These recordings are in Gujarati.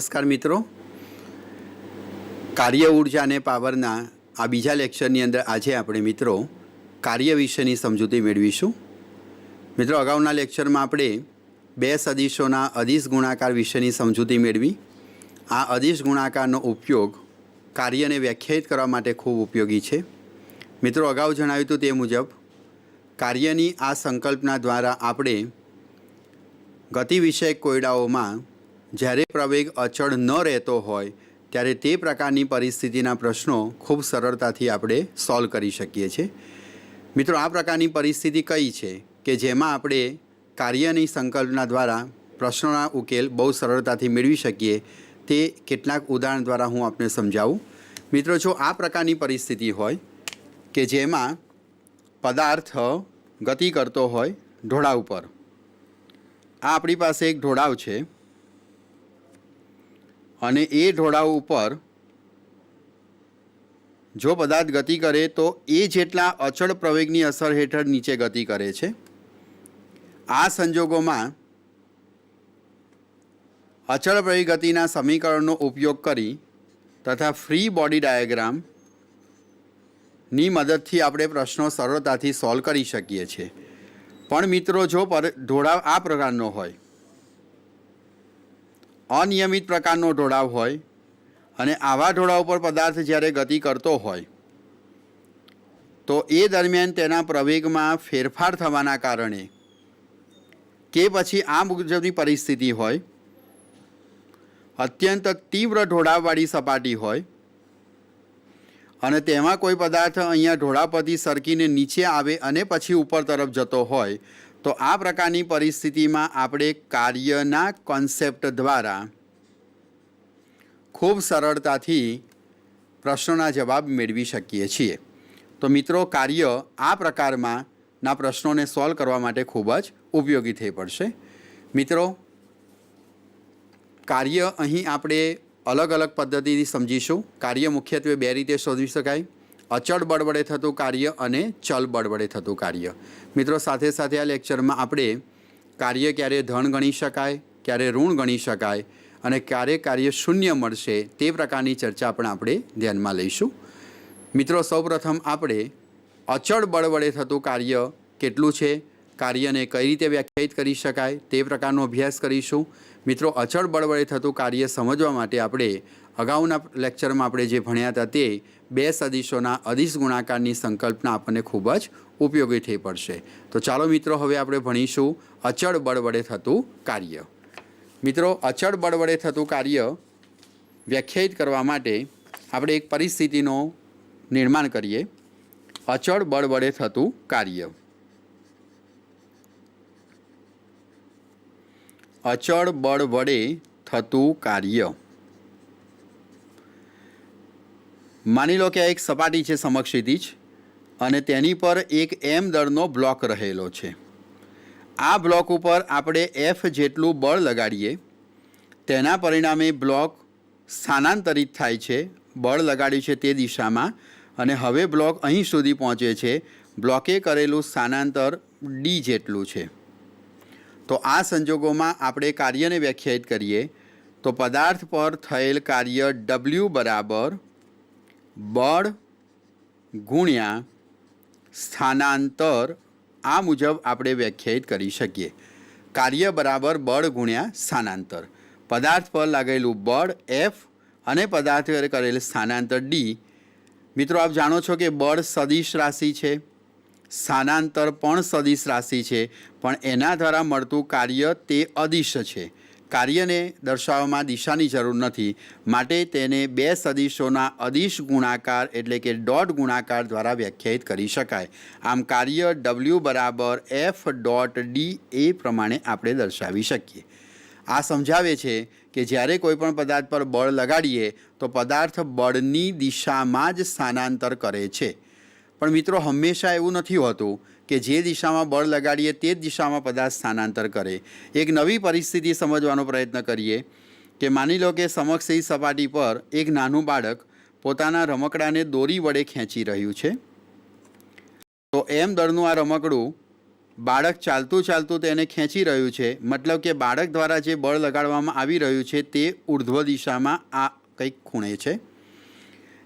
નમસ્કાર મિત્રો, કાર્ય ઉર્જા અને પાવરના આ બીજા લેક્ચરની અંદર આજે આપણે મિત્રો કાર્ય વિશેની સમજૂતી મેળવીશું। મિત્રો, અગાઉના લેક્ચરમાં આપણે બે સદિશોના અદિશ ગુણાકાર વિશેની સમજૂતી મેળવી। આ અદિશ ગુણાકારનો ઉપયોગ કાર્યને વ્યાખ્યાયિત કરવા માટે ખૂબ ઉપયોગી છે। મિત્રો, અગાઉ જણાવ્યું હતું તે મુજબ કાર્યની આ સંકલ્પના દ્વારા આપણે ગતિ વિષયક કોયડાઓમાં જ્યારે પ્રવેગ અચળ ન રહેતો હોય ત્યારે તે પ્રકારની પરિસ્થિતિના પ્રશ્નો ખૂબ સરળતાથી આપણે સોલ્વ કરી શકીએ છીએ। મિત્રો, આ પ્રકારની પરિસ્થિતિ કઈ છે કે જેમાં આપણે કાર્યની સંકલ્પના દ્વારા પ્રશ્નોના ઉકેલ બહુ સરળતાથી મેળવી શકીએ તે કેટલાક ઉદાહરણ દ્વારા હું આપને સમજાવું। મિત્રો, જો આ પ્રકારની પરિસ્થિતિ હોય કે જેમાં પદાર્થ ગતિ કરતો હોય ઢોળાવ પર, આ આપણી પાસે એક ઢોળાવ છે અને એ ઢોળાવ ઉપર જો પદાર્થ ગતિ કરે તો એ જેટલા અચળ પ્રવેગની અસર હેઠળ નીચે ગતિ કરે છે। આ સંજોગોમાં અચળ પ્રવેગ ગતિના સમીકરણનો ઉપયોગ કરી તથા ફ્રી બોડી ડાયાગ્રામની મદદથી આપણે પ્રશ્નો સરળતાથી સોલ્વ કરી શકીએ છીએ। પણ મિત્રો, જો ઢોળાવ આ પ્રકારનો હોય, અનિયમિત પ્રકારનો ઢોળાવ હોય અને આવા ઢોળાવ પર પદાર્થ જ્યારે ગતિ કરતો હોય તો એ દરમિયાન તેના પ્રવેગમાં ફેરફાર થવાના કારણે કે પછી આ મુજબની પરિસ્થિતિ હોય, અત્યંત તીવ્ર ઢોળાવવાળી સપાટી હોય અને તેમાં કોઈ પદાર્થ અહીંયા ઢોળાવ પરથી સરકીને નીચે આવે અને પછી ઉપર તરફ જતો હોય તો આ પ્રકારની પરિસ્થિતિમાં આપણે કાર્યના કોન્સેપ્ટ દ્વારા ખૂબ સરળતાથી પ્રશ્નોના જવાબ મેળવી શકીએ છીએ। તો મિત્રો, કાર્ય આ પ્રકારના પ્રશ્નોને સોલ્વ કરવા માટે ખૂબ જ ઉપયોગી થઈ પડશે। મિત્રો, કાર્ય અહીં આપણે અલગ અલગ પદ્ધતિથી સમજીશું। કાર્ય મુખ્યત્વે બે રીતે શોધી શકાય: અચળ બળ વડે થતું કાર્ય અને ચલ બળ વડે થતું કાર્ય। મિત્રો, સાથે સાથે આ લેક્ચરમાં આપણે કાર્ય ક્યારે ધન ગણી શકાય, ક્યારે ઋણ ગણી શકાય અને ક્યારે કાર્ય શૂન્ય મળશે તે પ્રકારની ચર્ચા પણ આપણે ધ્યાનમાં લઈશું। મિત્રો, સૌપ્રથમ આપણે અચળ બળ વડે થતું કાર્ય કેટલું છે, કાર્યને કઈ રીતે વ્યાખ્યાયિત કરી શકાય તે પ્રકારનો અભ્યાસ કરીશું। મિત્રો, અચળ બળ વડે થતું કાર્ય સમજવા માટે આપણે અગાઉના લેક્ચરમાં આપણે જે ભણ્યા હતા તે બે સદિશોના અદિશ ગુણાકારની સંકલ્પના આપણને ખૂબ જ ઉપયોગી થઈ પડશે। તો ચાલો મિત્રો, હવે આપણે ભણીશું અચળ બળ વડે થતું કાર્ય। મિત્રો, અચળ બળ વડે થતું કાર્ય વ્યાખ્યાયિત કરવા માટે આપણે એક પરિસ્થિતિનું નિર્માણ કરીએ। અચળ બળ વડે થતું કાર્ય। અચળ બળ વડે થતું કાર્ય, માની લો કે આ એક સપાટી છે સમક્ષિતિજ અને તેની પર એક m દળનો બ્લોક રહેલો છે। આ બ્લોક ઉપર આપણે F જેટલું બળ લગાડીએ તેના પરિણામે બ્લોક સ્થાનાંતરિત થાય છે, બળ લગાડ્યું છે તે દિશામાં, અને હવે બ્લોક અહીં સુધી પહોંચે છે। બ્લોકે કરેલું સ્થાનાંતર d જેટલું છે। તો આ સંજોગોમાં આપણે કાર્યને વ્યાખ્યાયિત કરીએ તો પદાર્થ પર થયેલ કાર્ય W બરાબર બળ ગુણ્યા સ્થાનાંતર આ મુજબ આપણે વ્યાખ્યાયિત કરી શકીએ। કાર્ય બરાબર બળ ગુણ્યા સ્થાનાંતર, પદાર્થ પર લાગેલું બળ F અને પદાર્થ કરેલ સ્થાનાંતર D। મિત્રો, આપ જાણો છો કે બળ સદિશ રાશિ છે, સ્થાનાંતર પણ સદિશ રાશિ છે, પણ એના દ્વારા મળતું કાર્ય તે અદિશ છે। કાર્યને દર્શાવવામાં દિશાની જરૂર નથી, માટે તેને બે સદિશોના અદિશ ગુણાકાર એટલે કે ડોટ ગુણાકાર દ્વારા વ્યાખ્યાયિત કરી શકાય। આમ કાર્ય W બરાબર F ડોટ D એ પ્રમાણે આપણે દર્શાવી શકીએ। આ સમજાવે છે કે જ્યારે કોઈ પણ પદાર્થ પર બળ લગાડીએ તો પદાર્થ બળની દિશામાં જ સ્થાનાંતર કરે છે। પણ મિત્રો, હંમેશા એવું નથી હોતું કે જે દિશામાં બળ લગાડીએ તે જ દિશામાં પદાર્થ સ્થાનાંતર કરે। એક નવી પરિસ્થિતિ સમજવાનો પ્રયત્ન કરીએ કે માની લો કે સમક્ષ સપાટી પર એક નાનું બાળક પોતાના રમકડાને દોરી વડે ખેંચી રહ્યું છે। તો m દળનું આ રમકડું બાળક ચાલતું ચાલતું તેને ખેંચી રહ્યું છે, મતલબ કે બાળક દ્વારા જે બળ લગાડવામાં આવી રહ્યું છે તે ઉર્ધ્વ દિશામાં આ કંઈક ખૂણે છે.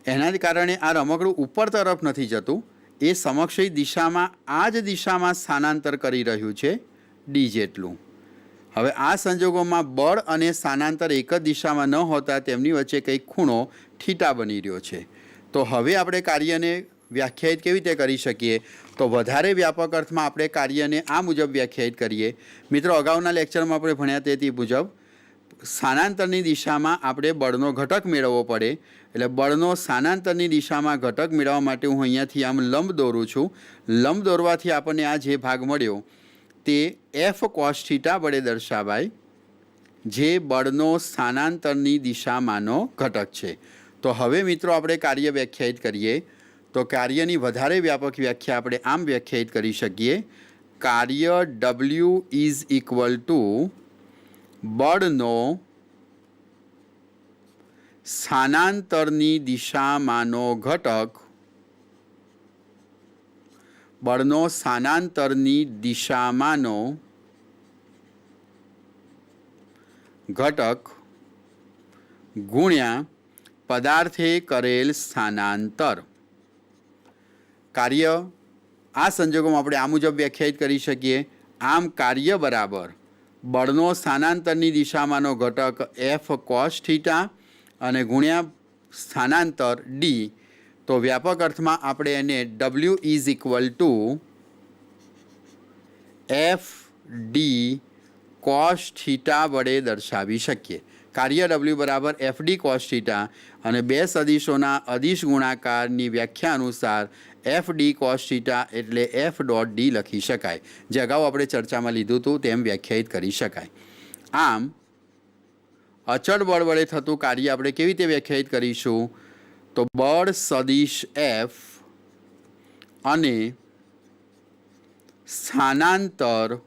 એના જ કારણે આ રમકડું ઉપર તરફ નથી જતું, એ સમક્ષી દિશામાં આ જ દિશામાં સ્થાનાંતર કરી રહ્યું છે ડી જેટલું. હવે આ સંજોગોમાં બળ અને સ્થાનાંતર એક જ દિશામાં ન હોતા તેમની વચ્ચે કંઈક ખૂણો થીટા બની રહ્યો છે. તો હવે આપણે કાર્યને વ્યાખ્યાયિત કેવી રીતે કરી શકીએ? તો વધારે વ્યાપક અર્થમાં આપણે કાર્યને આ મુજબ વ્યાખ્યાયિત કરીએ. મિત્રો, અગાઉના લેક્ચરમાં આપણે ભણ્યા તે મુજબ સ્થાનાંતરની દિશામાં આપણે બળનો ઘટક મેળવવો પડે. એટલે બળનો સ્થાનાંતરની દિશામાં ઘટક મેળવવા માટે હું અહીંયાથી આમ લંબ દોરું છું. લંબ દોરવાથી આપણને આ જે ભાગ મળ્યો તે એફ કોસ થીટા વડે દર્શાવાય, જે બળનો સ્થાનાંતરની દિશામાંનો ઘટક છે. તો હવે મિત્રો આપણે કાર્ય વ્યાખ્યાયિત કરીએ. તો કાર્યની વધારે વ્યાપક વ્યાખ્યા આપણે આમ વ્યાખ્યાયિત કરી શકીએ. કાર્ય W ઇઝ ઇક્વલ ટુ બળનો સ્થાનાંતરની દિશામાંનો ઘટક, બળનો સ્થાનાંતરની દિશામાંનો ઘટક ગુણ્યા પદાર્થે કરેલ સ્થાનાંતર. કાર્ય આ સંજોગોમાં આપણે આ મુજબ વ્યાખ્યાયિત કરી શકીએ. આમ કાર્ય બરાબર બળનો સ્થાનાંતરની દિશામાંનો ઘટક એફ કોસ થીટા અને ગુણ્યા સ્થાનાંતર ડી. તો વ્યાપક અર્થમાં આપણે એને W is equal to F D cos theta વડે દર્શાવી શકીએ. કાર્ય W બરાબર FD કોસ થીટા અને બે સદિશોના અદિશ ગુણાકારની વ્યાખ્યા અનુસાર FD કોસ થીટા એટલે F ડોટ ડી લખી શકાય, જે અગાઉ આપણે ચર્ચામાં લીધું હતું તેમ વ્યાખ્યાયિત કરી શકાય. આમ અચળ બળ વડે થતું કાર્ય આપણે કેવી રીતે વ્યાખ્યાયિત કરીશું? તો બળ સદિશ F અને સ્થાનાંતર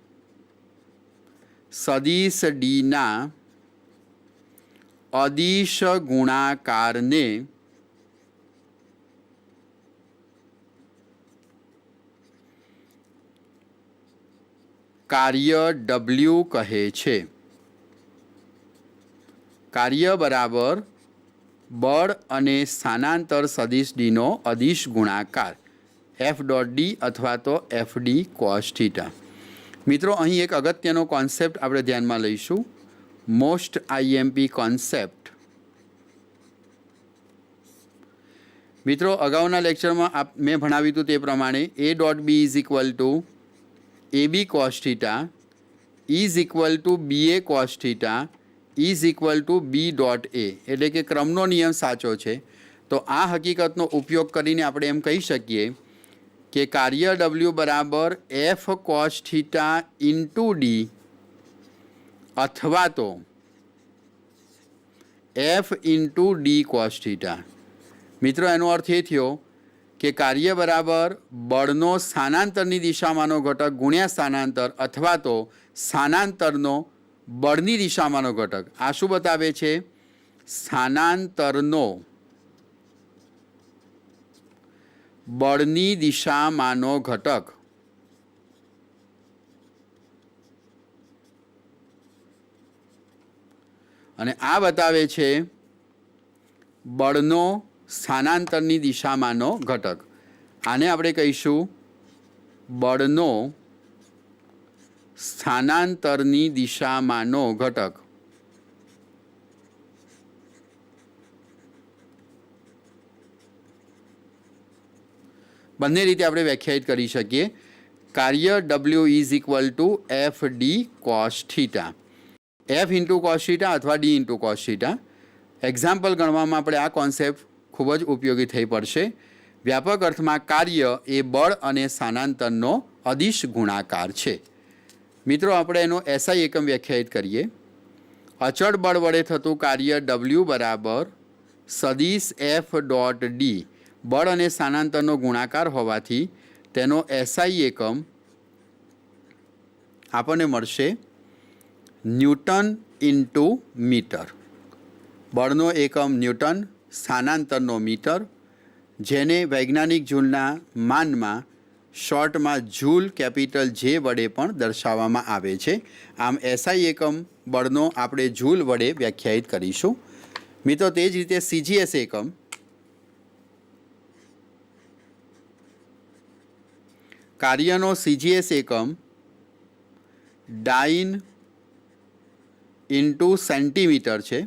સદિશ ડીના અદિશ ગુણાકારને કાર્ય W કહે છે. કાર્ય બરાબર બળ અને સ્થાનાંતર સદિશ ડીનો અદિશ ગુણાકાર F ડોટ ડી અથવા તો FD કોસ થીટા. મિત્રો, અહીં એક અગત્યનો કોન્સેપ્ટ આપણે ધ્યાનમાં લઈશું, મોસ્ટ IMP કોન્સેપ્ટ. મિત્રો, અગાઉના લેક્ચરમાં મેં ભણાવ્યું હતું તે પ્રમાણે A dot B is equal to AB cos theta is equal to BA cos theta is equal to B dot A, એટલે કે ક્રમનો નિયમ સાચો છે. તો આ હકીકતનો ઉપયોગ કરીને આપણે એમ કહી શકીએ કે કાર્ય W બરાબર F cos theta into D અથવા તો F into D cos theta. મિત્રો, એનો અર્થ એ થયો કે કાર્ય બરાબર બળનો સ્થાનાંતરની દિશામાંનો ઘટક ગુણ્યા સ્થાનાંતર અથવા તો સ્થાનાંતરનો બળની દિશામાંનો ઘટક. આ શું બતાવે છે? સ્થાનાંતરનો બળની દિશામાંનો ઘટક અને આ બતાવે છે બળનો સ્થાનાંતરની દિશામાંનો ઘટક. આને આપણે કહીશું બળનો સ્થાનાંતરની દિશામાંનો ઘટક. બંને રીતે આપણે વ્યાખ્યાયિત કરી શકીએ. કાર્ય W is equal two FD cos theta, F into cos theta અથવા D into cos theta. Example ગણવામાં આપણે આ કોન્સેપ્ટ ખૂબ જ ઉપયોગી થઈ પડશે. વ્યાપક અર્થમાં કાર્ય એ બળ અને સ્થાનાંતરનો અદિશ ગુણાકાર છે. મિત્રો, આપણે એનો SI એકમ વ્યાખ્યાયિત કરીએ. અચળ બળ વડે થતું કાર્ય W બરાબર સદિશ F ડોટ ડી બળ અને સ્થાનાંતરનો ગુણાકાર હોવાથી તેનો SI એકમ આપણને મળશે ન્યૂટન ઇન્ટુ મીટર. બળનો એકમ ન્યૂટન, સ્થાનાંતરનો મીટર, જેને વૈજ્ઞાનિક જૂલના માનમાં શોર્ટમાં જૂલ કેપિટલ જે વડે પણ દર્શાવવામાં આવે છે। આમ એસઆઈ એકમ બળનો આપણે જૂલ વડે વ્યાખ્યાયિત કરીશું। મિત્રો તે જ રીતે સીજીએસ એકમ કાર્યનો સીજીએસ એકમ ડાઇન ઇન્ટુ સેન્ટીમીટર છે,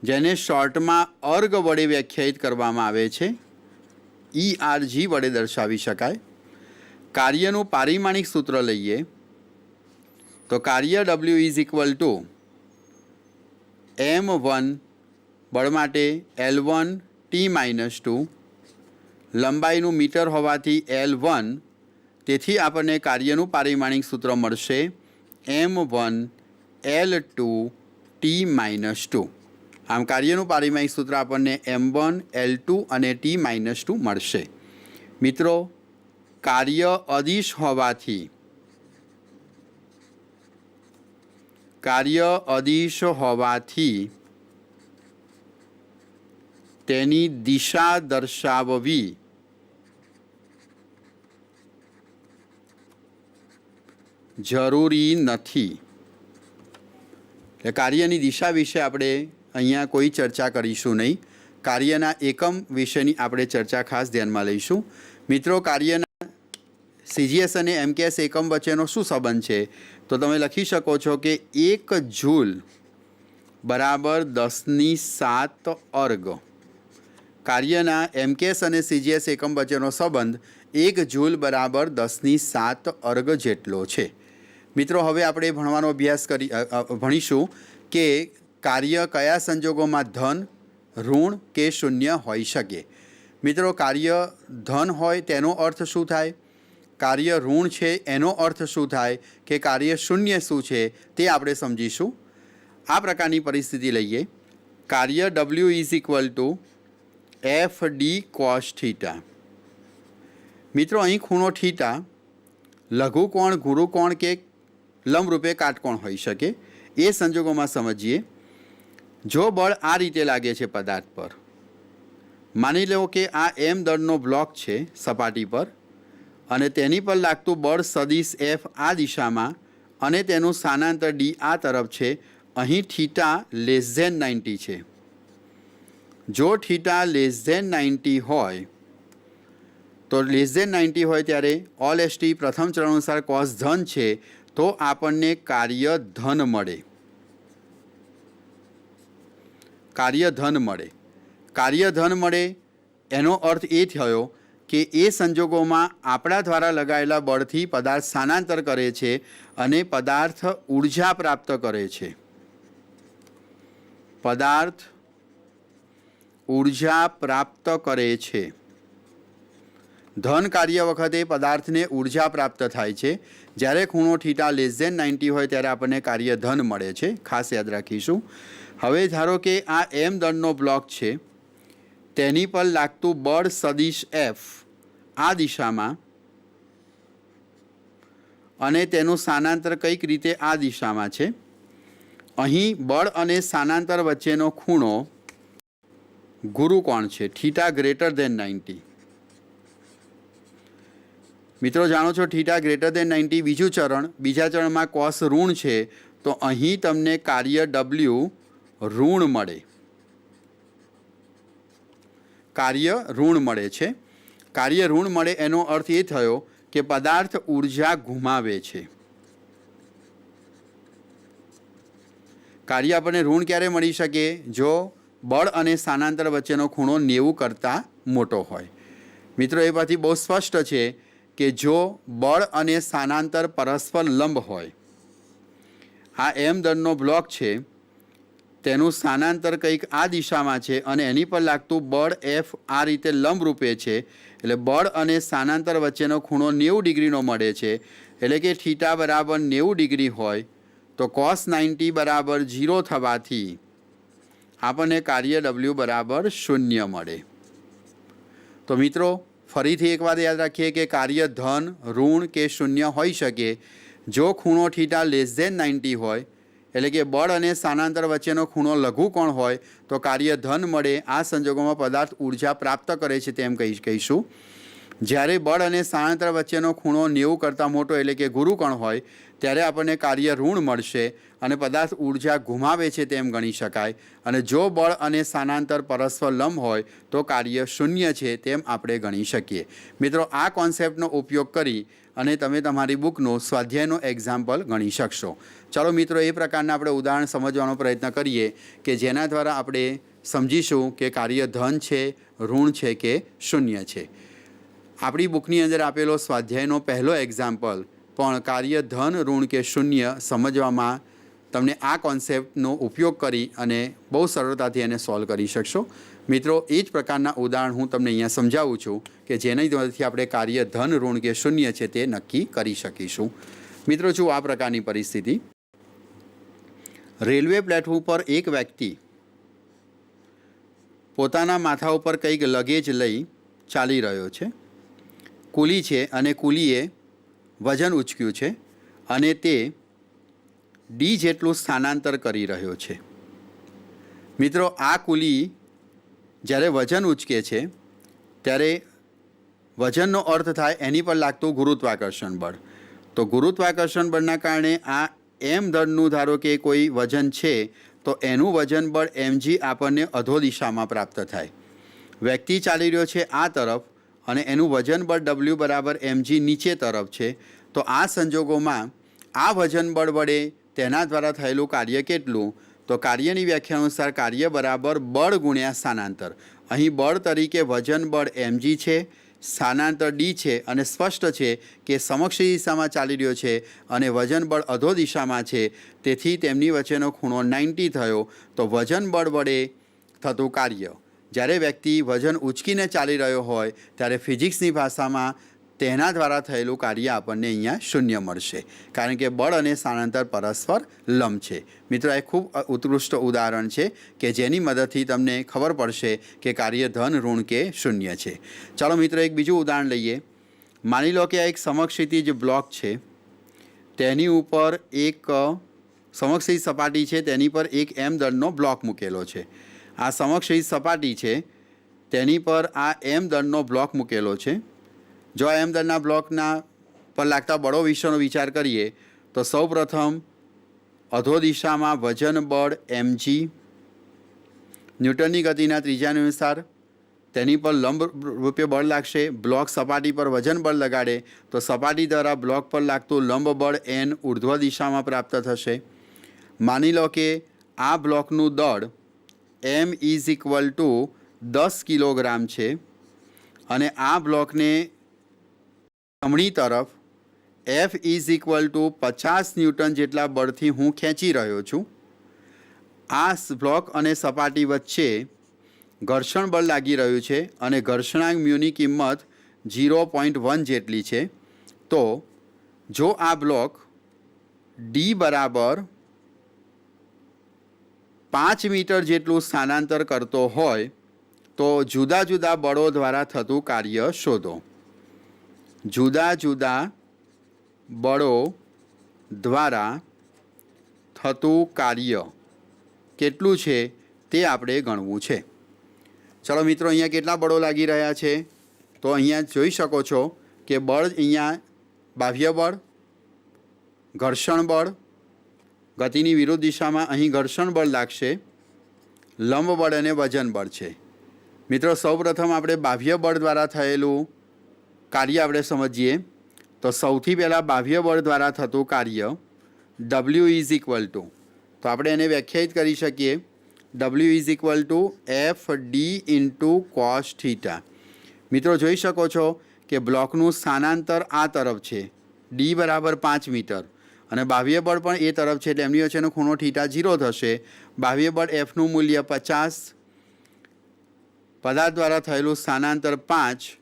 જેને શોર્ટમાં અર્ગ વડે વ્યાખ્યાયિત કરવામાં આવે છે। ERG વડે દર્શાવી શકાય। કાર્યનું પારિમાણિક સૂત્ર લઈએ તો કાર્ય W is equal two M1 બળ માટે L1 T-2 લંબાઈનું મીટર હોવાથી L1, તેથી આપણને કાર્યનું પારિમાણિક સૂત્ર મળશે M1 L2 T-2। આમ કાર્યનું પારિમાણિક સૂત્ર આપણને M1 L2 અને T-2 મળશે। મિત્રો કાર્ય અદિશ હોવાથી તેની દિશા દર્શાવવી જરૂરી નથી। એટલે કાર્યની દિશા વિશે આપણે અહીંયા કોઈ ચર્ચા કરીશું નહીં। કાર્યના એકમ વિશેની આપણે ચર્ચા ખાસ ધ્યાનમાં લઈશું। મિત્રો કાર્યના સીજીએસ અને એમકેએસ એકમ વચ્ચેનો શું સંબંધ છે તો તમે લખી શકો છો કે 1 જૂલ બરાબર 10⁷ અર્ગ। કાર્યના એમકેએસ અને સીજીએસ એકમ વચ્ચેનો સંબંધ 1 જૂલ બરાબર 10⁷ અર્ગ જેટલો છે। મિત્રો હવે આપણે ભણવાનો અભ્યાસ ભણીશું કે કાર્ય કયા સંજોગોમાં ધન, ઋણ કે શૂન્ય હોઈ શકે। મિત્રો કાર્ય ધન હોય તેનો અર્થ શું થાય, કાર્ય ઋણ છે એનો અર્થ શું થાય કે કાર્ય શૂન્ય શું છે તે આપણે સમજીશું। આ પ્રકારની પરિસ્થિતિ લઈએ। કાર્ય W is equal two FD cos theta. મિત્રો અહીં ખૂણો થીટા લઘુકોણ, ગુરુકોણ કે લંબરૂપે કાટકોણ હોઈ શકે। એ સંજોગોમાં સમજીએ। જો બળ આ રીતે લાગે છે પદાર્થ પર, માની લો કે આ M દળનો બ્લોક છે સપાટી પર અને તેની પર લાગતું બળ સદિશ F આ દિશામાં અને તેનું સ્થાનાંતર D આ તરફ છે। અહીં થીટા <90 છે। જો થીટા <90 હોય તો <90 હોય ત્યારે ઓલ એસટી પ્રથમ ચરણ અનુસાર કોસ ધન છે તો આપણને કાર્ય ધન મળે। કાર્ય ધન મળે એનો અર્થ એ થયો કે એ સંજોગોમાં આપણા દ્વારા લગાવેલા બળથી પદાર્થ સ્થાનાંતર કરે છે અને પદાર્થ ઉર્જા પ્રાપ્ત કરે છે। ધન કાર્ય વખતે પદાર્થને ઉર્જા પ્રાપ્ત થાય છે। જ્યારે ખૂણો થીટા <90 હોય ત્યારે આપણને કાર્ય ધન મળે છે, ખાસ યાદ રાખીશું। હવે ધારો કે આ M દળનો બ્લોક છે, તેની પર લાગતું બળ સદિશ F આ દિશામાં અને તેનું સ્થાનાંતર કઈક રીતે આ દિશામાં છે। અહીં બળ અને સ્થાનાંતર વચ્ચેનો ખૂણો ગુરુકોણ છે, થીટા <90। મિત્રો જાણો છો થીટા <90 બીજું ચરણ, બીજા ચરણમાં કોસ ઋણ છે તો અહીં તમને કાર્ય W ઋણ મળે। કાર્ય ઋણ મળે એનો અર્થ એ થયો કે પદાર્થ ઉર્જા ગુમાવે છે। કાર્ય આપણને ઋણ ક્યારે મળી શકે, જો બળ અને સ્થાનાંતર વચ્ચેનો ખૂણો 90 કરતાં મોટો હોય। મિત્રો એ પરથી બહુ સ્પષ્ટ છે કે જો બળ અને સ્થાનાંતર પરસ્પર લંબ હોય, આ M દળનો બ્લોક છે તેનું સ્થાનાંતર કંઈક આ દિશામાં છે અને એની પર લાગતું બળ F આ રીતે લંબ રૂપે છે, એટલે બળ અને સ્થાનાંતર વચ્ચેનો ખૂણો 90 ડિગ્રીનો મળે છે। એટલે કે થીટા બરાબર 90 ડિગ્રી હોય તો cos 90 બરાબર 0 થવાથી આપણને કાર્ય W બરાબર 0 મળે। તો મિત્રો ફરીથી એક વાત યાદ રાખીએ કે કાર્ય ધન, ઋણ કે શૂન્ય હોઈ શકે। જો ખૂણો થીટા <90 હોય એટલે કે બળ અને સ્થાનાંતર વચ્ચેનો ખૂણો લઘુકોણ હોય તો કાર્ય ધન મળે। આ સંજોગોમાં પદાર્થ ઉર્જા પ્રાપ્ત કરે છે તેમ કહીશું। જ્યારે બળ અને સ્થાનાંતર વચ્ચેનો ખૂણો 90 કરતાં મોટો એટલે કે ગુરુકોણ હોય ત્યારે આપણને કાર્ય ઋણ મળશે અને પદાર્થ ઉર્જા ગુમાવે છે તેમ ગણી શકાય. અને જો બળ અને સ્થાનાંતર પરસ્પર લંબ હોય તો કાર્ય શૂન્ય છે તેમ આપણે ગણી શકીએ. મિત્રો, આ કોન્સેપ્ટનો ઉપયોગ કરી અને તમે તમારી બુકનું સ્વાધ્યાયનો એક્ઝામ્પલ ગણી શકશો. ચાલો મિત્રો, એ પ્રકારના આપણે ઉદાહરણ સમજવાનો પ્રયત્ન કરીએ કે જેના દ્વારા આપણે સમજીશું કે કાર્ય ધન છે, ઋણ છે કે શૂન્ય છે. આપણી બુકની અંદર આપેલો સ્વાધ્યાયનો પહેલો એક્ઝામ્પલ પણ કાર્ય ધન, ઋણ કે શૂન્ય સમજવામાં તમને આ કોન્સેપ્ટનો ઉપયોગ કરી અને બહુ સરળતાથી એને સોલ્વ કરી શકશો. મિત્રો, એ જ પ્રકારના ઉદાહરણ હું તમને અહીંયા સમજાવું છું કે જેની મદદથી આપણે કાર્ય ધન, ઋણ કે શૂન્ય છે તે નક્કી કરી શકીશું. મિત્રો, જુઓ આ પ્રકારની પરિસ્થિતિ. રેલવે પ્લેટફોર્મ પર એક વ્યક્તિ પોતાના માથા ઉપર કંઈક લગેજ લઈ ચાલી રહ્યો છે. કુલી છે અને કુલીએ વજન ઉચક્યું છે અને તે ડી જેટલું સ્થાનાંતર કરી રહ્યો છે. મિત્રો, આ કુલી જ્યારે વજન ઉચકે છે ત્યારે વજનનો અર્થ થાય એની પર લાગતું ગુરુત્વાકર્ષણ બળ. તો ગુરુત્વાકર્ષણ બળના કારણે આ એમ દળનું ધારો કે કોઈ વજન છે તો એનું વજન બળ mg આપણને અધો દિશામાં પ્રાપ્ત થાય. વ્યક્તિ ચાલી રહ્યો છે આ તરફ અને એનું વજન બળ W બરાબર mg નીચે તરફ છે. તો આ સંજોગોમાં આ વજન બળ વડે તેના દ્વારા થયેલું કાર્ય કેટલું? તો કાર્યની વ્યાખ્યા અનુસાર કાર્ય બરાબર બળ ગુણ્યા સ્થાનાંતર. અહીં બળ તરીકે વજન બળ mg છે, સ્થાનાંતર d છે અને સ્પષ્ટ છે કે સમક્ષી દિશામાં ચાલી રહ્યો છે અને વજન બળ અધો દિશામાં છે. તેથી તેમની વચ્ચેનો ખૂણો 90 થયો. તો વજન બળ વડે થતું કાર્ય જ્યારે વ્યક્તિ વજન ઉચકીને ચાલી રહ્યો હોય ત્યારે ફિઝિક્સની ભાષામાં તેના દ્વારા થયેલું કાર્ય આપણને અહીંયા શૂન્ય મળશે, કારણ કે બળ અને સ્થાનાંતર પરસ્પર લંબ છે. મિત્રો, આ ખૂબ ઉત્કૃષ્ટ ઉદાહરણ છે કે જેની મદદથી તમને ખબર પડશે કે કાર્ય ધન, ઋણ કે શૂન્ય છે. ચાલો મિત્રો, એક બીજું ઉદાહરણ લઈએ. માની લો કે આ એક સમક્ષિતિજ બ્લોક છે, તેની ઉપર એક સમક્ષિતિજ સપાટી છે, તેની પર એક m દળનો બ્લોક મૂકેલો છે. આ સમક્ષિતિજ સપાટી છે તેની પર આ m દળનો બ્લોક મૂકેલો છે. જો m દળના બ્લોકના પર લાગતા બળો વિશેનો વિચાર કરીએ તો સૌપ્રથમ અધો દિશામાં વજન બળ mg, ન્યૂટનની ગતિના ત્રીજા અનુસાર તેની પર લંબ રૂપે બળ લાગશે. બ્લોક સપાટી પર વજન બળ લગાડે તો સપાટી દ્વારા બ્લોક પર લાગતું લંબ બળ n ઉર્ધ્વ દિશામાં પ્રાપ્ત થશે. માની લો કે આ બ્લોકનું દળ m = 10 કિલોગ્રામ છે અને આ બ્લોકને જમણી તરફ F = 50 ન્યૂટન જેટલા બળથી હું ખેંચી રહ્યો છું. આ બ્લોક અને સપાટી વચ્ચે ઘર્ષણ બળ લાગી રહ્યું છે અને ઘર્ષણાંક મ્યુની કિંમત 0.1 જેટલી છે. તો જો આ બ્લોક D બરાબર 5 મીટર જેટલું સ્થાનાંતર કરતો હોય તો જુદા જુદા બળો દ્વારા થતું કાર્ય શોધો. જુદા જુદા બળો દ્વારા થતું કાર્ય કેટલું છે તે આપણે ગણવું છે. ચલો મિત્રો, અહીંયા કેટલા બળો લાગી રહ્યા છે? તો અહીંયા જોઈ શકો છો કે બળ અહીંયા બાહ્ય બળ, ઘર્ષણ બળ, ગતિની વિરુદ્ધ દિશામાં અહીં ઘર્ષણ બળ લાગશે, લંબ બળ અને વજન બળ છે. મિત્રો, સૌપ્રથમ આપણે બાહ્ય બળ દ્વારા થયેલું કાર્ય આપણે સમજીએ તો સૌથી પહેલાં બાહ્ય બળ દ્વારા થતું કાર્ય W = તો આપણે એને વ્યાખ્યાયિત કરી શકીએ. W = FD × cos θ. મિત્રો, જોઈ શકો છો કે બ્લોકનું સ્થાનાંતર આ તરફ છે, D બરાબર 5 મીટર અને બાહ્ય બળ પણ એ તરફ છે, એટલે એમની વચ્ચેનો ખૂણો θ 0 થશે. બાહ્ય બળ Fનું મૂલ્ય 50, પદાર્થ દ્વારા થયેલું સ્થાનાંતર 5